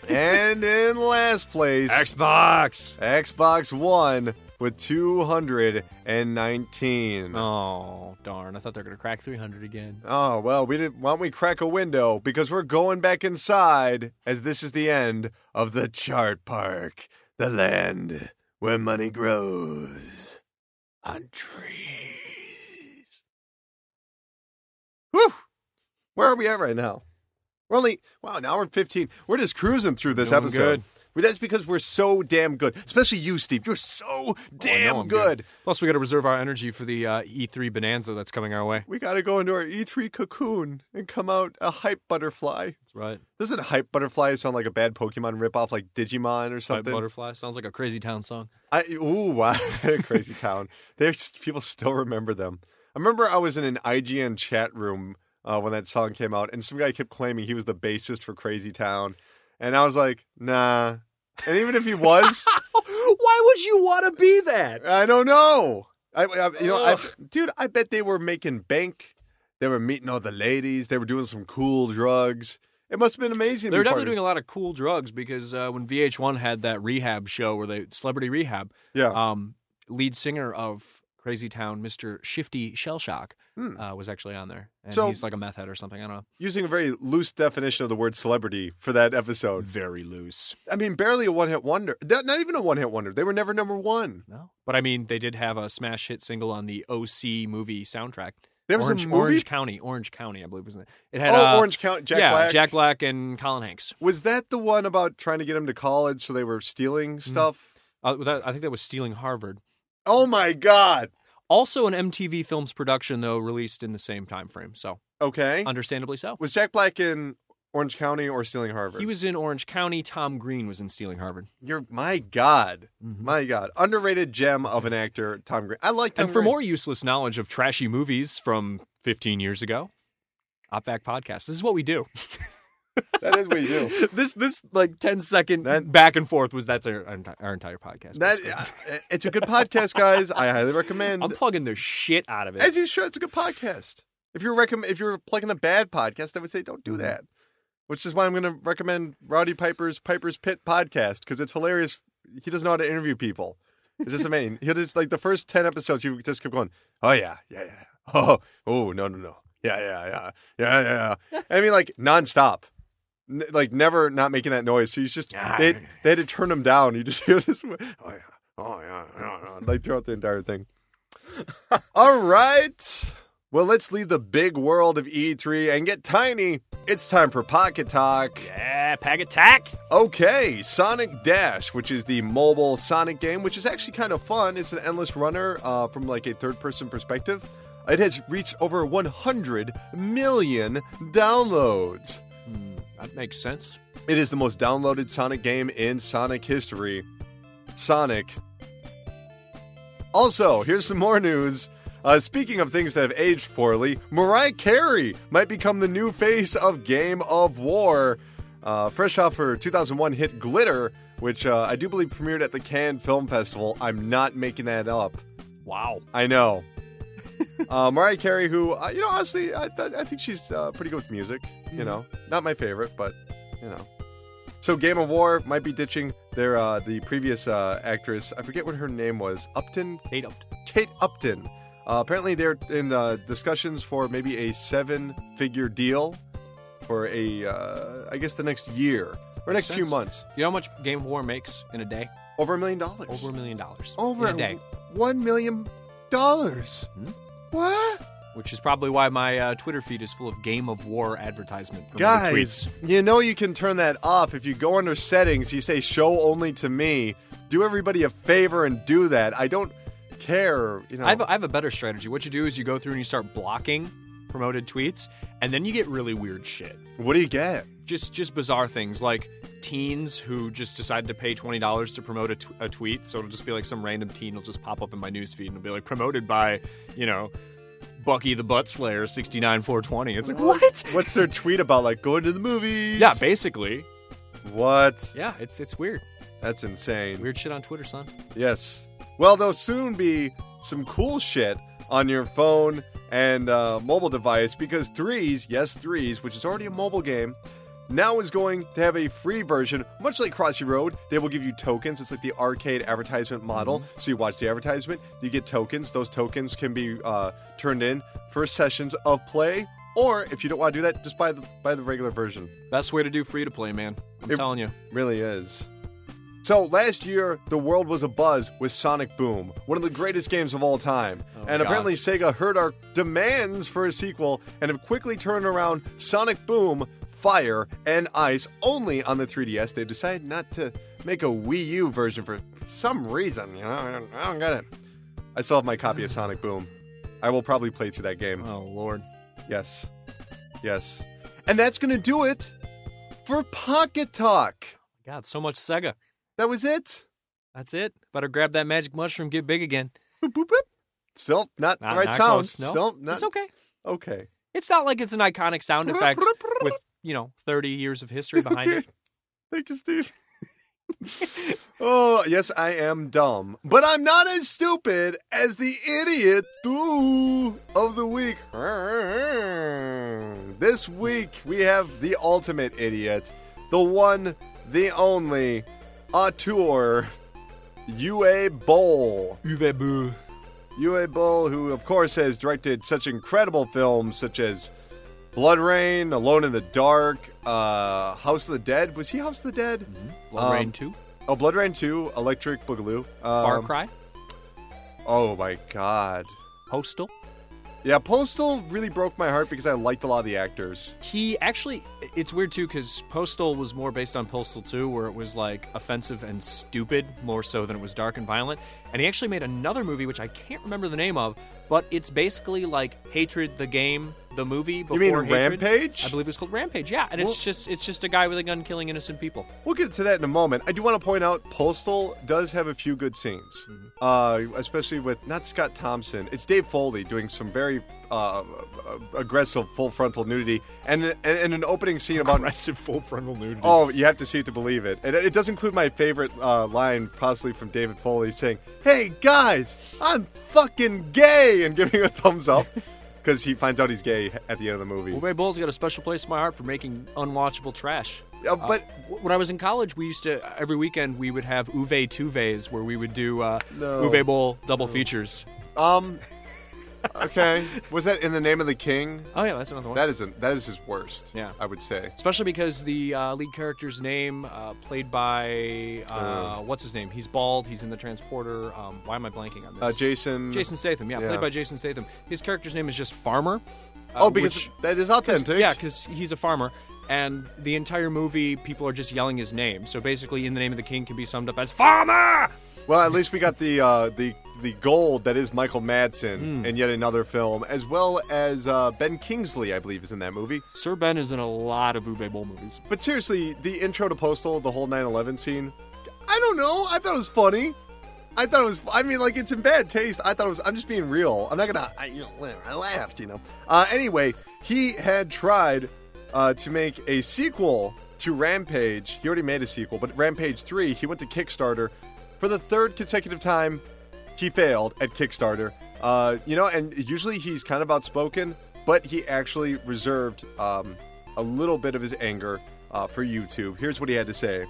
And in last place, Xbox One with 219. Oh, darn. I thought they were going to crack 300 again. Oh, well, why don't we crack a window? Because we're going back inside, as this is the end of the Chart Park, the land where money grows on trees. Whew! Where are we at right now? We're only, an hour and 15. We're just cruising through this episode. Good. But that's because we're so damn good. Especially you, Steve. You're so damn good. Plus, we got to reserve our energy for the E3 bonanza that's coming our way. We got to go into our E3 cocoon and come out a hype butterfly. That's right. Doesn't hype butterfly sound like a bad Pokemon ripoff like Digimon or something? Hype butterfly sounds like a Crazy Town song. Wow. Crazy Town. People still remember them. I remember I was in an IGN chat room when that song came out, and some guy kept claiming he was the bassist for Crazy Town. And I was like, nah. And even if he was... Why would you want to be that? I don't know. Dude, I bet they were making bank. They were meeting all the ladies. They were doing some cool drugs. It must have been amazing. They were definitely doing a lot of cool drugs because when VH1 had that rehab show where Celebrity Rehab, lead singer of Crazy Town, Mr. Shifty Shellshock, was actually on there. And he's like a meth head or something. I don't know. Using a very loose definition of the word celebrity for that episode. Very loose. I mean, barely a one-hit wonder. Not even a one-hit wonder. They were never number one. No. But I mean, they did have a smash hit single on the OC movie soundtrack. There was a movie? Orange County, I believe, wasn't it? It had Orange County, Black? Jack Black and Colin Hanks. Was that the one about trying to get him to college so they were stealing stuff? I think that was Stealing Harvard. Oh, my God. Also an MTV Films production, though, released in the same time frame. So, okay, understandably so. Was Jack Black in Orange County or Stealing Harvard? He was in Orange County. Tom Green was in Stealing Harvard. My God. Underrated gem of an actor, Tom Green. I like Tom Green. And for more useless knowledge of trashy movies from 15 years ago, OpVac Podcast. This is what we do. That is what you do. This like 10-second back and forth that's our entire podcast. It's a good podcast, guys. I highly recommend. I'm plugging the shit out of it. As you should. It's a good podcast. If you're plugging a bad podcast, I would say don't do that. Which is why I'm going to recommend Roddy Piper's Pit podcast because it's hilarious. He doesn't know how to interview people. It's just amazing. He'll just like the first 10 episodes, he just kept going. Oh yeah. Oh no. Yeah. I mean, like nonstop. Like never not making that noise. So he's just they had to turn him down. You just hear this. Oh yeah. Like throughout the entire thing. All right. Well, let's leave the big world of E3 and get tiny. It's time for Pocket Talk. Yeah, Pocket Talk. Okay, Sonic Dash, which is the mobile Sonic game, which is actually kind of fun. It's an endless runner from like a third-person perspective. It has reached over 100 million downloads. That makes sense. It is the most downloaded Sonic game in Sonic history. Sonic. Also, here's some more news. Speaking of things that have aged poorly, Mariah Carey might become the new face of Game of War. Fresh off her 2001 hit Glitter, which I do believe premiered at the Cannes Film Festival. I'm not making that up. Wow. I know. Mariah Carey, who, honestly, I think she's pretty good with music. Not my favorite, but, So Game of War might be ditching the previous actress. I forget what her name was. Upton? Kate Upton. Apparently they're in discussions for maybe a 7-figure deal for I guess the next year or next few months. You know how much Game of War makes in a day? Over $1 million. Over $1 million. Over in a day. $1 million. What? Which is probably why my Twitter feed is full of Game of War advertisement. Guys, you can turn that off. If you go under settings, you say show only to me. Do everybody a favor and do that. I don't care. I have a better strategy. What you do is you go through and you start blocking promoted tweets, and then you get really weird shit. What do you get? Just bizarre things like teens who just decided to pay $20 to promote a tweet. So it'll just be like some random teen will just pop up in my newsfeed and it'll be like promoted by, Bucky the Butt Slayer 69420. It's like, what? What's their tweet about? Like going to the movies? Yeah, basically. What? Yeah, it's weird. That's insane. Weird shit on Twitter, son. Yes. Well, there'll soon be some cool shit on your phone and mobile device, because Threes, which is already a mobile game, now is going to have a free version, much like Crossy Road. They will give you tokens. It's like the arcade advertisement model. So you watch the advertisement, you get tokens. Those tokens can be turned in for sessions of play. Or if you don't want to do that, just buy the regular version. Best way to do free to play, man. I'm telling you. Really is. So last year, the world was abuzz with Sonic Boom, one of the greatest games of all time. Apparently Sega heard our demands for a sequel and have quickly turned around Sonic Boom, Fire, and Ice only on the 3DS. They decided not to make a Wii U version for some reason. You know, I don't get it. I still have my copy of Sonic Boom. I will probably play through that game. Oh, Lord. Yes. And that's going to do it for Pocket Talk. God, so much Sega. That was it. That's it. Better grab that magic mushroom, get big again. Boop, boop, boop. Still not the right sound. Close, no. Still not. It's okay. Okay. It's not like it's an iconic sound effect with, 30 years of history behind it. Thank you, Steve. Oh, yes, I am dumb. But I'm not as stupid as the idiot of the week. This week, we have the ultimate idiot. The one, the only, auteur, Uwe Boll. Uwe Boll, who, of course, has directed such incredible films such as Blood Rain, Alone in the Dark, House of the Dead. Was he House of the Dead? Mm-hmm. Blood Rain 2. Oh, Blood Rain 2, Electric Boogaloo. Far Cry. Oh, my God. Postal. Yeah, Postal really broke my heart because I liked a lot of the actors. He actually, it's weird too, because Postal was more based on Postal 2, where it was like offensive and stupid, more so than it was dark and violent. And he actually made another movie, which I can't remember the name of, but it's basically like Hatred the game, the movie before You mean Hatred. Rampage? I believe it's called Rampage, yeah. And it's just a guy with a gun killing innocent people. We'll get to that in a moment. I do want to point out Postal does have a few good scenes, especially with, not Scott Thompson, it's Dave Foley doing some very aggressive full frontal nudity, and an opening scene about aggressive full frontal nudity. Oh, you have to see it to believe it. And it does include my favorite line, possibly from David Foley, saying, "Hey guys, I'm fucking gay," and giving a thumbs up because he finds out he's gay at the end of the movie. Uwe Boll's got a special place in my heart for making unwatchable trash. But when I was in college, we used to, every weekend, we would have Uwe Tuves, where we would do Uwe Boll double features. Okay. Was that In the Name of the King? Oh, yeah, that's another one. That is his worst, yeah, I would say. Especially because the lead character's name, played by, what's his name? He's bald, he's in the transporter. Why am I blanking on this? Jason Statham, yeah, played by Jason Statham. His character's name is just Farmer. Because that is authentic. Yeah, because he's a farmer. And the entire movie, people are just yelling his name. So basically, In the Name of the King can be summed up as Farmer! Well, at least we got the gold that is Michael Madsen in yet another film, as well as Ben Kingsley, I believe, is in that movie. Sir Ben is in a lot of Uwe Boll movies. But seriously, the intro to Postal, the whole 9/11 scene, I don't know. I thought it was funny. It's in bad taste. I'm just being real. I'm not gonna, I laughed, Anyway, he had tried to make a sequel to Rampage. He already made a sequel, but Rampage 3, he went to Kickstarter. For the third consecutive time, he failed at Kickstarter. And usually he's kind of outspoken, but he actually reserved a little bit of his anger for YouTube. Here's what he had to say.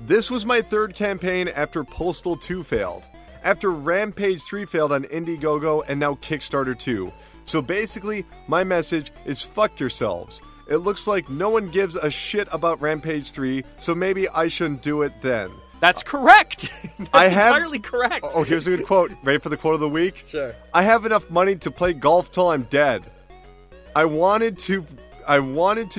"This was my third campaign after Postal 2 failed. After Rampage 3 failed on Indiegogo, and now Kickstarter 2. So basically, my message is fuck yourselves. It looks like no one gives a shit about Rampage 3, so maybe I shouldn't do it then." That's correct. That's entirely correct. Oh, here's a good quote. Ready for the quote of the week? Sure. "I have enough money to play golf till I'm dead. I wanted to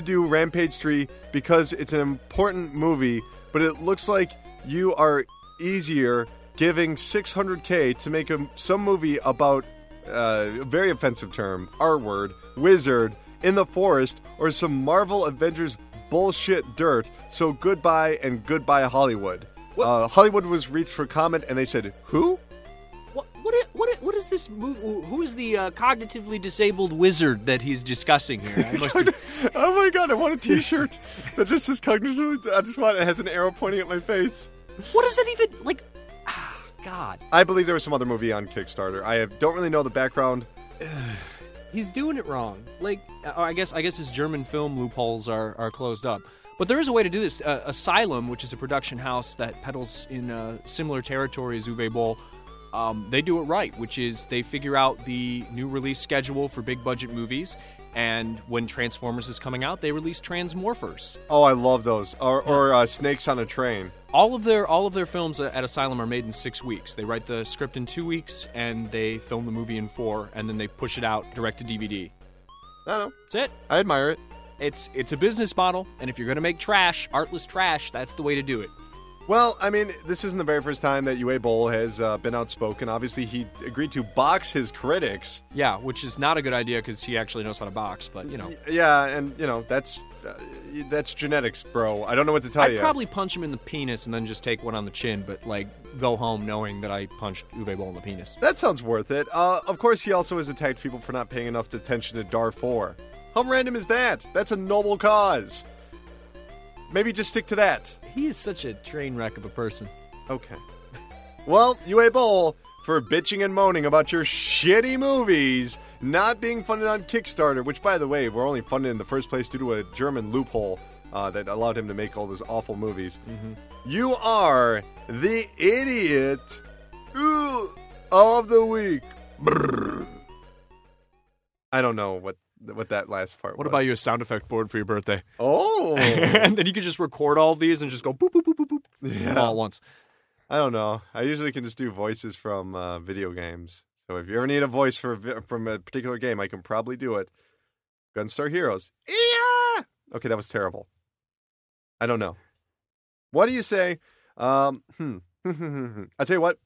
do Rampage 3 because it's an important movie, but it looks like you are easier giving $600K to make some movie about a very offensive term, R-word, wizard, in the forest, or some Marvel Avengers bullshit dirt. So goodbye and goodbye Hollywood." Hollywood was reached for comment, and they said, "Who? What is this movie? Who is the cognitively disabled wizard that he's discussing here? Oh my god, I want a t-shirt that just says cognitively. I just want it has an arrow pointing at my face. What is it even like? God. I believe there was some other movie on Kickstarter. Don't really know the background. He's doing it wrong. Like, I guess his German film loopholes are closed up. But there is a way to do this. Asylum, which is a production house that peddles in similar territory as Uwe Boll, they do it right, which is they figure out the new release schedule for big budget movies, and when Transformers is coming out, they release Transmorphers. Oh, I love those. Or Snakes on a Train. All of their films at Asylum are made in 6 weeks. They write the script in 2 weeks, and they film the movie in 4, and then they push it out direct to DVD. I don't know. That's it. I admire it. It's a business model, and if you're going to make trash, artless trash, that's the way to do it. Well, I mean, this isn't the very first time that Uwe Boll has been outspoken. Obviously, he agreed to box his critics. Yeah, which is not a good idea because he actually knows how to box, but, you know. Yeah, and, you know, that's genetics, bro. I don't know what to tell you. I'd probably punch him in the penis and then just take one on the chin, but, like, go home knowing that I punched Uwe Boll in the penis. That sounds worth it. Of course, he also has attacked people for not paying enough attention to Darfur. How random is that? That's a noble cause. Maybe just stick to that. He is such a train wreck of a person. Okay. Well, Uwe Boll, for bitching and moaning about your shitty movies not being funded on Kickstarter, which, by the way, were only funded in the first place due to a German loophole that allowed him to make all those awful movies. Mm-hmm. You are the idiot of the week. Brrr. I don't know what that last part was. What about you, a sound effect board for your birthday? Oh. And then you could just record all of these and just go boop, boop, boop, boop, boop. Yeah. All at once. I don't know. I usually can just do voices from video games. So if you ever need a voice from a particular game, I can probably do it. Gunstar Heroes. Yeah! Okay, that was terrible. I don't know. What do you say? I tell you what.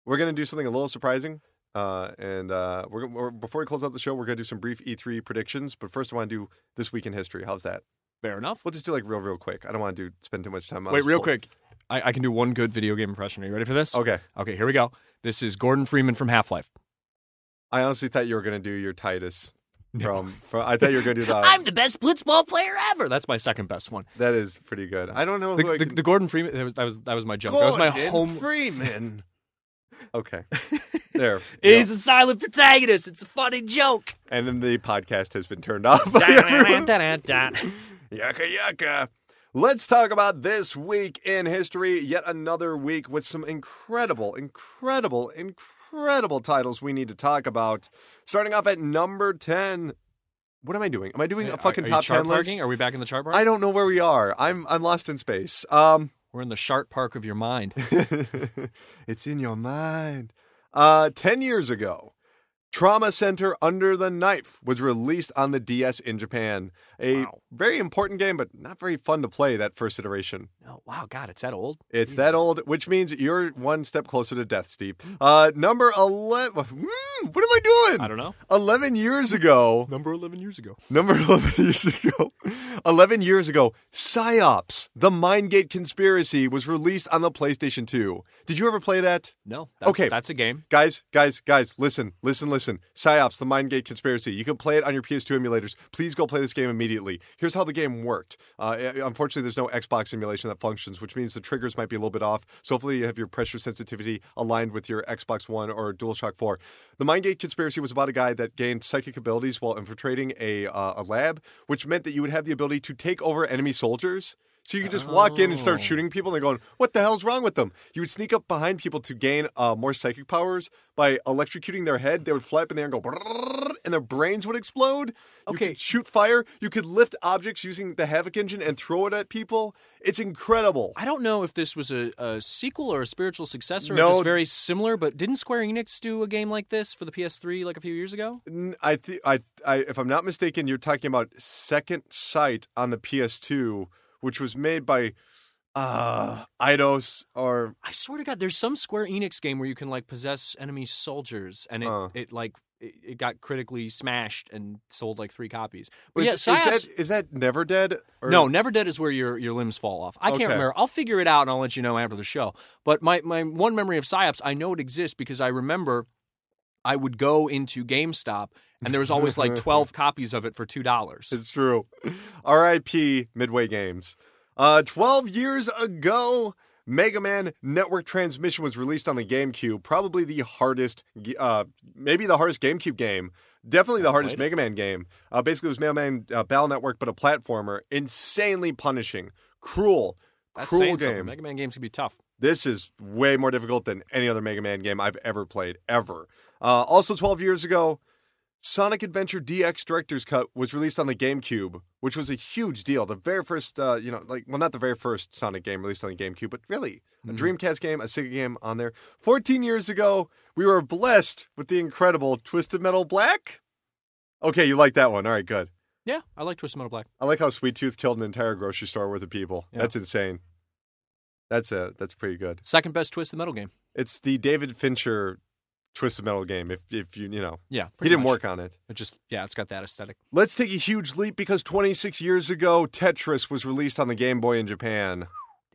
We're going to do something a little surprising. We're before we close out the show, we're going to do some brief E3 predictions. But first, I want to do This Week in History. How's that? Fair enough. We'll just do like real quick. I don't want to spend too much time on Wait, real quick. I can do one good video game impression. Are you ready for this? Okay. Okay, here we go. This is Gordon Freeman from Half-Life. I honestly thought you were going to do your Titus from I thought you were going to do that. I'm the best blitzball player ever. That's my second best one. That is pretty good. I don't know the Gordon Freeman. That was my joke. Gordon that was my home Freeman. Okay. There. He's a silent protagonist. It's a funny joke. And then the podcast has been turned off. Yaka yaka. Let's talk about This Week in History. Yet another week with some incredible titles we need to talk about. Starting off at number 10. What am I doing? Am I doing a fucking top 10 list? Are we back in the chart park? I don't know where we are. I'm lost in space. We're in the Shart Park of your mind. It's in your mind. 10 years ago, Trauma Center Under the Knife was released on the DS in Japan. Very important game, but not very fun to play, that first iteration. Oh, wow, God, it's that old? It's that old, which means you're one step closer to death, Steve. Number 11. What am I doing? I don't know. 11 years ago. Number 11 years ago. 11 years ago, PSYOPs, The Mindgate Conspiracy, was released on the PlayStation 2. Did you ever play that? No. That's a game. Guys, listen. PSYOPs, The Mindgate Conspiracy. You can play it on your PS2 emulators. Please go play this game immediately. Here's how the game worked. Unfortunately, there's no Xbox simulation that functions, which means the triggers might be a little bit off. So hopefully you have your pressure sensitivity aligned with your Xbox One or DualShock 4. The Mindgate Conspiracy was about a guy that gained psychic abilities while infiltrating a lab, which meant that you would have the ability to take over enemy soldiers. So you could just walk in and start shooting people, and they're going, what the hell's wrong with them? You would sneak up behind people to gain more psychic powers by electrocuting their head. They would fly up in the air and go, and their brains would explode. Okay. You could shoot fire. You could lift objects using the Havoc engine and throw it at people. It's incredible. I don't know if this was a sequel or a spiritual successor or No. just very similar, but didn't Square Enix do a game like this for the PS3 like a few years ago? If I'm not mistaken, you're talking about Second Sight on the PS2, which was made by Eidos or... I swear to God, there's some Square Enix game where you can like possess enemy soldiers, and it got critically smashed and sold like 3 copies. But yeah, is that Never Dead? Or... No, Never Dead is where your limbs fall off. I can't remember. I'll figure it out and I'll let you know after the show. But my one memory of PSYOPs, I know it exists because I remember I would go into GameStop and there was always like 12 copies of it for $2. It's true. R.I.P. Midway Games. 12 years ago, Mega Man Network Transmission was released on the GameCube. Probably the hardest, maybe the hardest GameCube game. Definitely the hardest Mega Man game. Basically, it was Mega Man Battle Network, but a platformer. Insanely punishing. Cruel game. Something. Mega Man games can be tough. This is way more difficult than any other Mega Man game I've ever played, ever. Also, 12 years ago, Sonic Adventure DX Director's Cut was released on the GameCube, which was a huge deal. The very first, not the very first Sonic game released on the GameCube, but really a Dreamcast game, a Sega game on there. 14 years ago, we were blessed with the incredible Twisted Metal Black. Okay, you like that one. All right, good. Yeah, I like Twisted Metal Black. I like how Sweet Tooth killed an entire grocery store worth of people. Yeah. That's insane. That's pretty good. Second best Twisted Metal game. It's the David Fincher Twisted Metal game, if you know. Yeah, he didn't work on it. It's got that aesthetic. Let's take a huge leap because 26 years ago, Tetris was released on the Game Boy in Japan.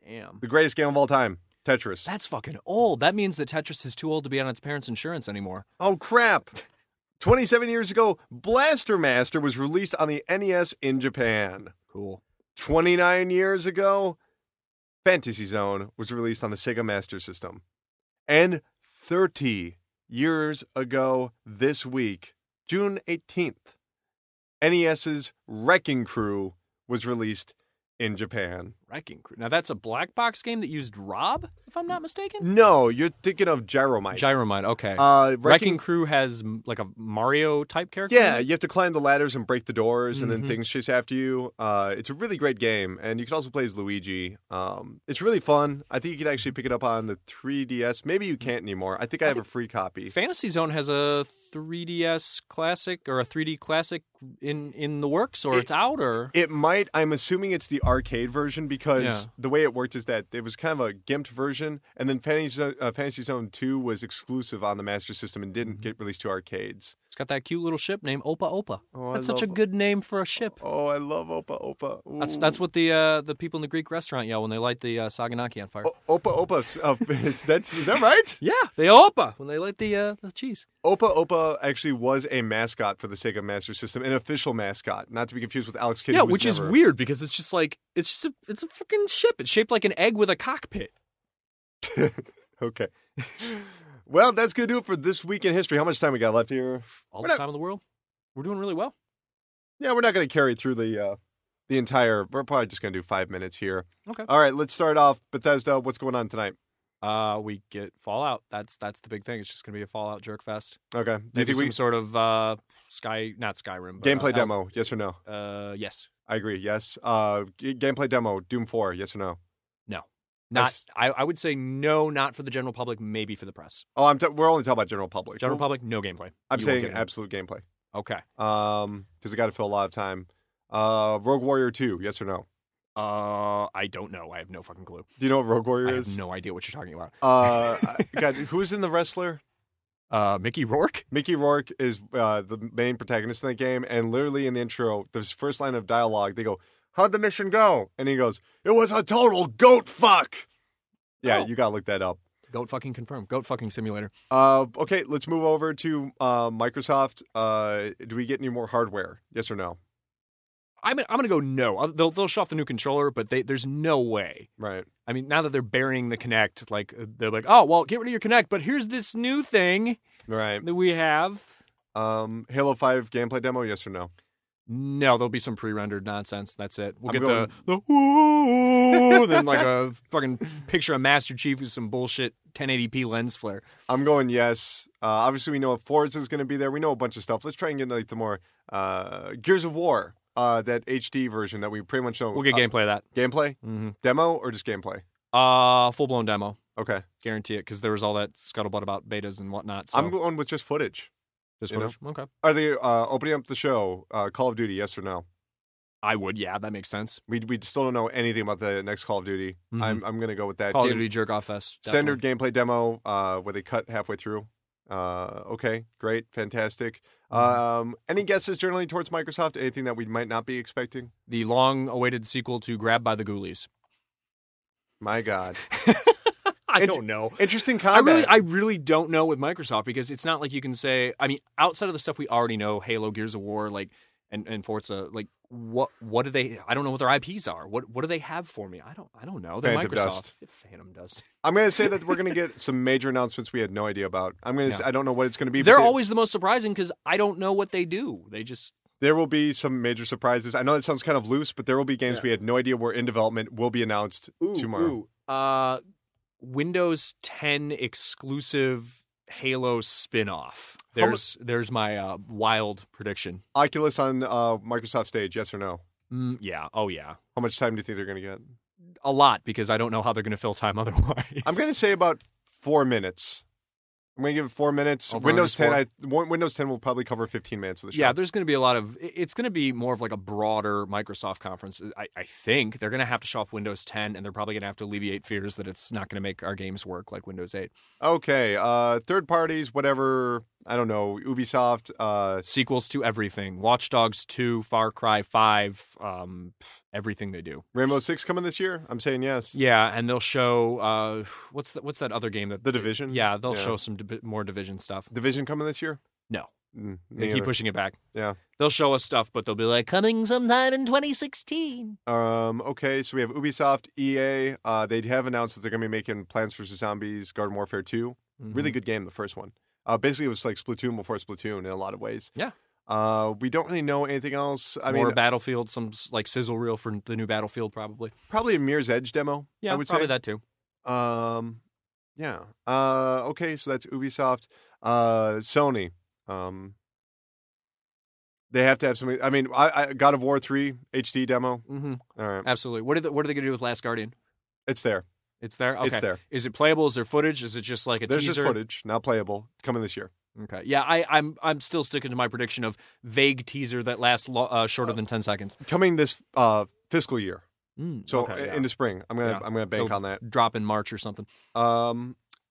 Damn. The greatest game of all time, Tetris. That's fucking old. That means that Tetris is too old to be on its parents' insurance anymore. Oh, crap. 27 years ago, Blaster Master was released on the NES in Japan. Cool. 29 years ago, Fantasy Zone was released on the Sega Master System. And 30 years ago this week, June 18th, NES's Wrecking Crew was released in Japan. Wrecking Crew. Now that's a black box game that used Rob, if I'm not mistaken? No, you're thinking of Gyromite. Gyromite, okay. Wrecking Crew has like a Mario type character? Yeah, you have to climb the ladders and break the doors, and then things chase after you. It's a really great game, and you can also play as Luigi. It's really fun. I think you can actually pick it up on the 3DS. Maybe you can't anymore. I think I have a free copy. Fantasy Zone has a 3DS classic or a 3D classic in the works, or it's out, or it might. I'm assuming it's the arcade version because the way it worked is that it was kind of a gimped version, and then Fantasy Zone 2 was exclusive on the Master System and didn't get released to arcades. It's got that cute little ship named Opa Opa. Oh, that's such a good name for a ship. Oh, I love Opa Opa. Ooh. That's what the people in the Greek restaurant yell when they light the Saganaki on fire. Opa Opa. Is that right? Yeah, they Opa when they light the cheese. Opa Opa actually was a mascot for the Sega Master System, an official mascot, not to be confused with Alex Kidd. Yeah, which is weird because it's just like it's a fucking ship. It's shaped like an egg with a cockpit. Okay. Well, that's going to do it for this week in history. How much time we got left here? All the time in the world. We're doing really well. Yeah, we're not going to carry through the entire. We're probably just going to do 5 minutes here. Okay. All right, let's start off. Bethesda, what's going on tonight? We get Fallout. That's the big thing. It's just going to be a Fallout jerk fest. Okay. Do you think some sort of not Skyrim, but, gameplay demo? Yes or no? Yes. I agree. Yes. Gameplay demo. Doom 4. Yes or no? No. I would say no, not for the general public, maybe for the press. Oh, we're only talking about general public. General public, no gameplay. I'm saying absolute gameplay. Okay. Because I got to fill a lot of time. Rogue Warrior 2, yes or no? I don't know. I have no fucking clue. Do you know what Rogue Warrior is? I have no idea what you're talking about. God, who's in the wrestler? Mickey Rourke? Mickey Rourke is the main protagonist in the game, and literally in the intro, the first line of dialogue, they go, "How'd the mission go?" And he goes, "It was a total goat fuck." Yeah, You gotta look that up. Goat fucking confirmed. Goat fucking simulator. Okay, let's move over to Microsoft. Do we get any more hardware? Yes or no? I'm gonna go no. They'll show off the new controller, but there's no way. Right. I mean, now that they're burying the Kinect, like they're like, oh well, get rid of your Kinect, but here's this new thing. Right. That we have. Halo 5 gameplay demo. Yes or no? No, there'll be some pre-rendered nonsense. That's it. We'll get the ooh, then like a fucking picture of Master Chief with some bullshit 1080p lens flare. I'm going yes. Obviously, we know Forza is going to be there. We know a bunch of stuff. Let's try and get like the more Gears of War, that HD version that we pretty much know. We'll get gameplay of that. Gameplay? Mm-hmm. Demo or just gameplay? Full-blown demo. Okay. Guarantee it, because there was all that scuttlebutt about betas and whatnot. So. I'm going with just footage. Just footage? Okay. Are they opening up the show, Call of Duty, yes or no? I would, yeah. That makes sense. We still don't know anything about the next Call of Duty. Mm-hmm. I'm going to go with that. Call of Duty Jerk-Off Fest. Standard gameplay demo where they cut halfway through. Okay, great, fantastic. Any guesses generally towards Microsoft? Anything that we might not be expecting? The long-awaited sequel to Grabbed by the Ghoulies. My God. I don't know. Interesting comment. I really don't know with Microsoft because it's not like you can say, I mean, outside of the stuff we already know, Halo, Gears of War, like and Forza, like what do they? I don't know what their IPs are. What do they have for me? I don't know. They're Phantom Microsoft. Dust. Phantom Dust. I'm going to say that we're going to get some major announcements we had no idea about. I don't know what it's going to be. They're always the most surprising because I don't know what they do. There will be some major surprises. I know that sounds kind of loose, but there will be games we had no idea were in development will be announced tomorrow. Windows 10 exclusive Halo spin-off. There's my wild prediction. Oculus on Microsoft stage, yes or no? Yeah. Oh, yeah. How much time do you think they're going to get? A lot, because I don't know how they're going to fill time otherwise. I'm going to say about 4 minutes. I'm going to give it 4 minutes. Windows 10 will probably cover 15 minutes of the show. Yeah, there's going to be a lot of... It's going to be more of like a broader Microsoft conference. I think they're going to have to show off Windows 10, and they're probably going to have to alleviate fears that it's not going to make our games work like Windows 8. Okay, third parties, whatever... I don't know, Ubisoft... Sequels to everything. Watch Dogs 2, Far Cry 5, everything they do. Rainbow Six coming this year? I'm saying yes. Yeah, and they'll show... what's that other game? The Division? Yeah, they'll show some more Division stuff. Division coming this year? No. They keep pushing it back. Yeah. They'll show us stuff, but they'll be like, coming sometime in 2016. Okay, so we have Ubisoft, EA. They have announced that they're going to be making Plants vs. Zombies Garden Warfare 2. Mm-hmm. Really good game, the first one. Basically, it was like Splatoon before Splatoon in a lot of ways. Yeah. We don't really know anything else. I mean, Battlefield, some like sizzle reel for the new Battlefield, probably. Probably a Mirror's Edge demo. Yeah, I would probably say that too. Yeah. Okay, so that's Ubisoft. Sony. They have to have something. I mean, God of War 3 HD demo. Mm-hmm. All right. Absolutely. What are they going to do with Last Guardian? It's there. It's there? Okay. It's there. Is it playable? Is there footage? Is it just like a There's teaser? There's just footage, not playable, coming this year. Okay. Yeah, I'm still sticking to my prediction of vague teaser that lasts shorter than 10 seconds. Coming this fiscal year. So okay, in the spring. I'm gonna bank on that. Drop in March or something.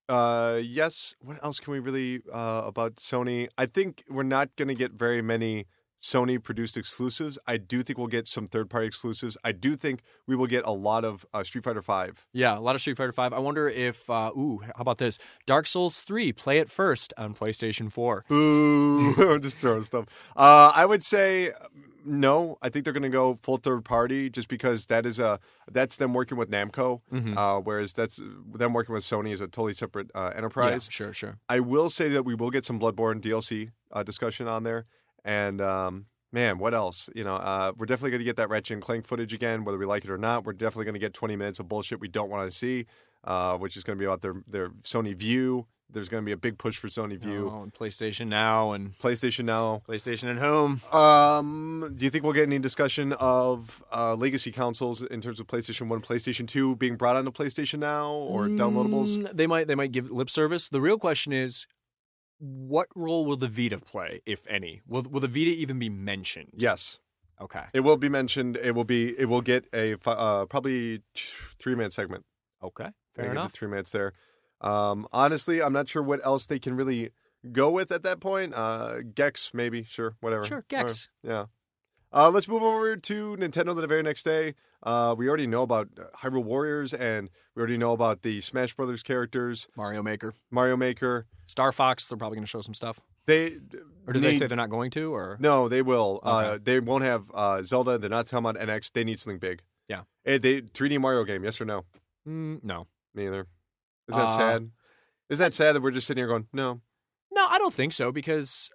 Yes. What else can we really about Sony? I think we're not gonna get very many Sony-produced exclusives. I do think we'll get some third-party exclusives. I do think we will get a lot of Street Fighter V. Yeah, a lot of Street Fighter V. I wonder if, how about this? Dark Souls 3, play it first on PlayStation 4. Ooh, I'm just throwing stuff. I would say no. I think they're going to go full third-party just because that's them working with Namco, whereas that's them working with Sony is a totally separate enterprise. Yeah, sure. I will say that we will get some Bloodborne DLC discussion on there. And, man, what else? We're definitely going to get that Ratchet and Clank footage again, whether we like it or not. We're definitely going to get 20 minutes of bullshit we don't want to see, which is going to be about their Sony View. There's going to be a big push for Sony View. Oh, and PlayStation Now. PlayStation at Home. Do you think we'll get any discussion of legacy consoles in terms of PlayStation 1 and PlayStation 2 being brought onto PlayStation Now or downloadables? They might give lip service. The real question is, what role will the Vita play, if any? Will the Vita even be mentioned? Yes. Okay. It will be mentioned. It will get a probably 3-minute segment. Okay. Fair enough. 3 minutes there. Honestly, I'm not sure what else they can really go with at that point. Gex, maybe. Sure. Whatever. Sure. Gex. Yeah. Let's move over to Nintendo the very next day. We already know about Hyrule Warriors, and we already know about the Smash Brothers characters. Mario Maker. Star Fox, they're probably going to show some stuff. They say they're not going to? Or no, they will. Okay. They won't have Zelda. They're not talking about NX. They need something big. Yeah. 3D Mario game, yes or no? No. Me either. Is that sad? Isn't that sad that we're just sitting here going, no? No, I don't think so, because,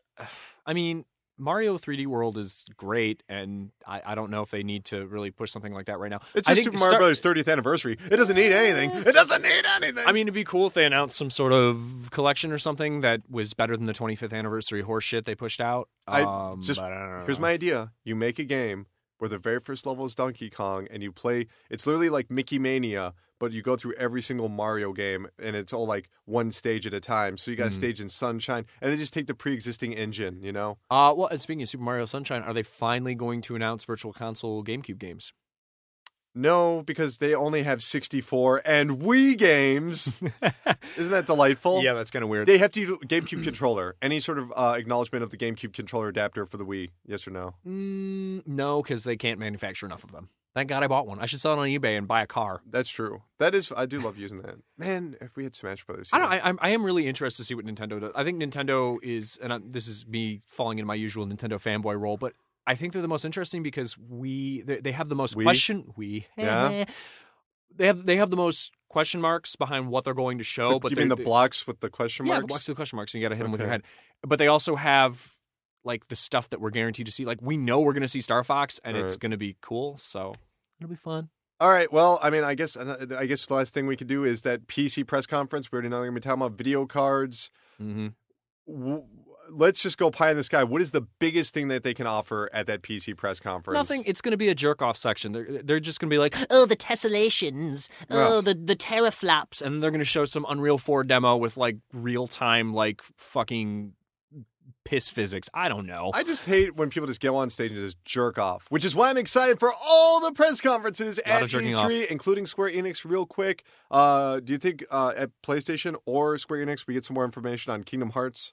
I mean, Mario 3D World is great, and I don't know if they need to really push something like that right now. It's just Super Mario Bros. 30th anniversary. It doesn't need anything. It doesn't need anything. I mean, it'd be cool if they announced some sort of collection or something that was better than the 25th anniversary horse shit they pushed out. But I don't know. Here's my idea. You make a game where the very first level is Donkey Kong, and you play, it's literally like Mickey Mania, but you go through every single Mario game, and it's all like one stage at a time. So you got a stage in Sunshine, and they just take the pre-existing engine, Well, and speaking of Super Mario Sunshine, are they finally going to announce Virtual Console GameCube games? No, because they only have 64 and Wii games. Isn't that delightful? Yeah, that's kind of weird. They have to use GameCube controller. Any sort of acknowledgement of the GameCube controller adapter for the Wii? Yes or no? No, because they can't manufacture enough of them. Thank God I bought one. I should sell it on eBay and buy a car. That's true. I do love using that. Man, if we had Smash Brothers. I am really interested to see what Nintendo does. I think Nintendo is, and this is me falling into my usual Nintendo fanboy role, but I think they're the most interesting because they have the most Yeah. They have the most question marks behind what they're going to show. But you mean the blocks with the question marks? Yeah, the blocks with the question marks, and you got to hit them with your head. But they also have like the stuff that we're guaranteed to see. Like we know we're going to see Star Fox, and it's going to be cool. So it'll be fun. All right. Well, I mean, I guess the last thing we could do is that PC press conference. We already know they're going to be talking about video cards. Mm-hmm. Let's just go pie in the sky. What is the biggest thing that they can offer at that PC press conference? Nothing. It's going to be a jerk-off section. They're just going to be like, oh, the tessellations, the teraflops, and they're going to show some Unreal 4 demo with like real-time like fucking piss physics. I don't know. I just hate when people just go on stage and just jerk off, which is why I'm excited for all the press conferences at E3, including Square Enix. Real quick, do you think at PlayStation or Square Enix we get some more information on Kingdom Hearts?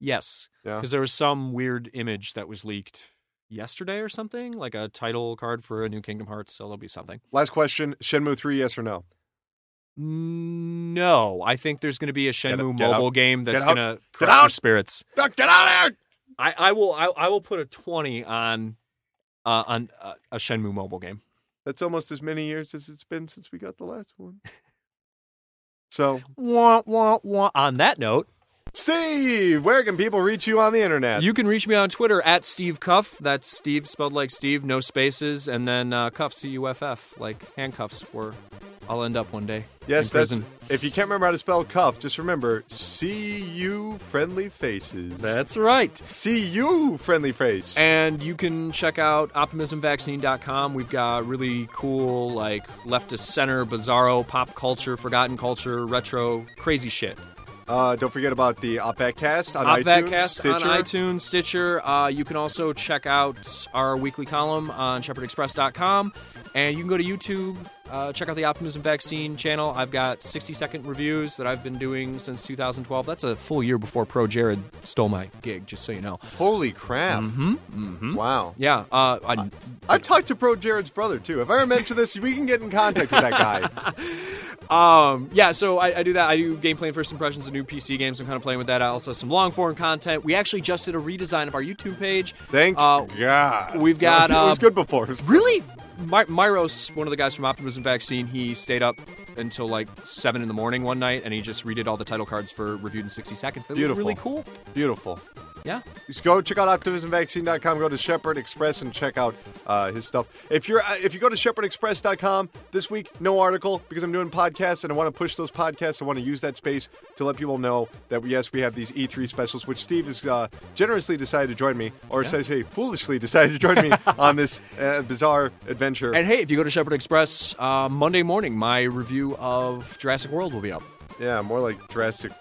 Yes, because there was some weird image that was leaked yesterday or something, like a title card for a new Kingdom Hearts, so there'll be something. Last question, Shenmue 3, yes or no? No, I think there's going to be a Shenmue mobile game that's going to crush your spirits. Get out of there! I will put a 20 on a Shenmue mobile game. That's almost as many years as it's been since we got the last one. So, on that note, Steve, where can people reach you on the internet? You can reach me on Twitter at Steve Cuff. That's Steve spelled like Steve, no spaces, and then Cuff, C-U-F-F, like handcuffs, where I'll end up one day. Yes, in prison. If you can't remember how to spell cuff, just remember C-U friendly faces. That's right. C-U friendly face. And you can check out optimismvaccine.com. We've got really cool, like, left to center, bizarro, pop culture, forgotten culture, retro, crazy shit. Don't forget about the OpVacCast on iTunes, Stitcher. On iTunes, Stitcher. You can also check out our weekly column on shepherdexpress.com. And you can go to YouTube, check out the Optimism Vaccine channel. I've got 60-second reviews that I've been doing since 2012. That's a full year before Pro Jared stole my gig, just so you know. Holy crap. Mm-hmm. Mm-hmm. Wow. Yeah. I've talked to Pro Jared's brother, too. If I ever mentioned this, we can get in contact with that guy. Yeah, so I do that. I do gameplay and first impressions of new PC games. I'm kind of playing with that. I also have some long-form content. We actually just did a redesign of our YouTube page. Thank God. We've got... it was good before. Really? Myros, one of the guys from Optimism Vaccine, he stayed up until like 7 in the morning one night, and he just redid all the title cards for Reviewed in 60 Seconds. They look really cool. Beautiful. Yeah. Just go check out optimismvaccine.com, go to Shepherd Express and check out his stuff. If you go to shepherdexpress.com this week, no article because I'm doing podcasts and I want to push those podcasts. I want to use that space to let people know that yes, we have these E3 specials, which Steve has generously decided to join me, or should I say foolishly decided to join me on this bizarre adventure. And hey, if you go to Shepherd Express, Monday morning, my review of Jurassic World will be up. Yeah, more like Jurassic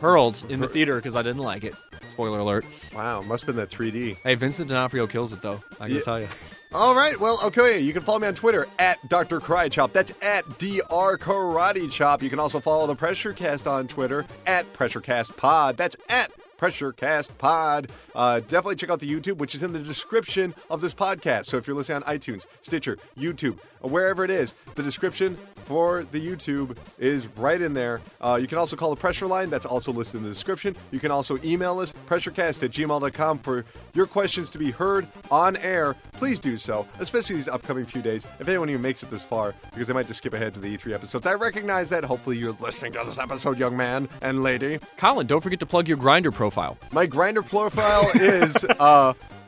Hurled in the theater because I didn't like it. Spoiler alert. Wow, must have been that 3D. Hey, Vincent D'Onofrio kills it, though. I can tell you. All right, well, okay, you can follow me on Twitter at Dr. Karate Chop. That's at Dr. Karate Chop. You can also follow the PRESSURECAST on Twitter at PRESSURECAST Pod. That's at PRESSURECAST Pod. Definitely check out the YouTube, which is in the description of this podcast. So if you're listening on iTunes, Stitcher, YouTube, or wherever it is, the description for the YouTube is right in there. You can also call the Pressure Line. That's also listed in the description. You can also email us, pressurecast@gmail.com, for your questions to be heard on air. Please do so, especially these upcoming few days, if anyone even makes it this far, because they might just skip ahead to the E3 episodes. I recognize that. Hopefully you're listening to this episode, young man and lady. Colin, don't forget to plug your Grindr profile. My Grindr profile is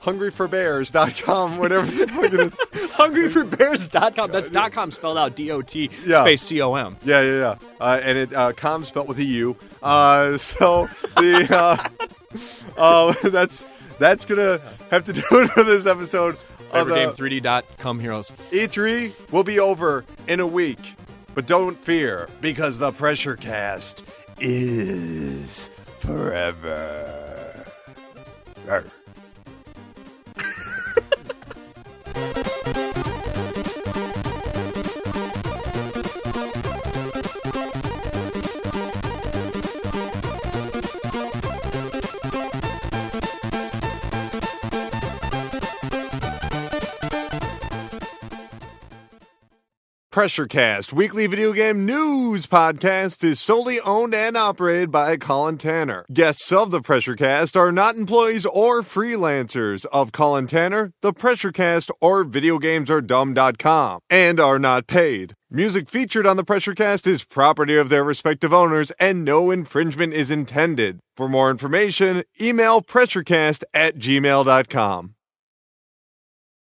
hungryforbears.com, whatever the fuck it is. Hungryforbears.com. That's .com spelled out D-O-T space C-O-M. Yeah. And it com spelled with a U. So the that's gonna have to do it for this episode. Favorgame3D.com heroes. E3 will be over in a week, but don't fear, because the Pressure Cast is forever. Arr. PRESSURECAST, weekly video game news podcast, is solely owned and operated by Colin Tanner. Guests of the PRESSURECAST are not employees or freelancers of Colin Tanner, the PRESSURECAST, or VideoGamesAreDumb.com, and are not paid. Music featured on the PRESSURECAST is property of their respective owners, and no infringement is intended. For more information, email pressurecast@gmail.com.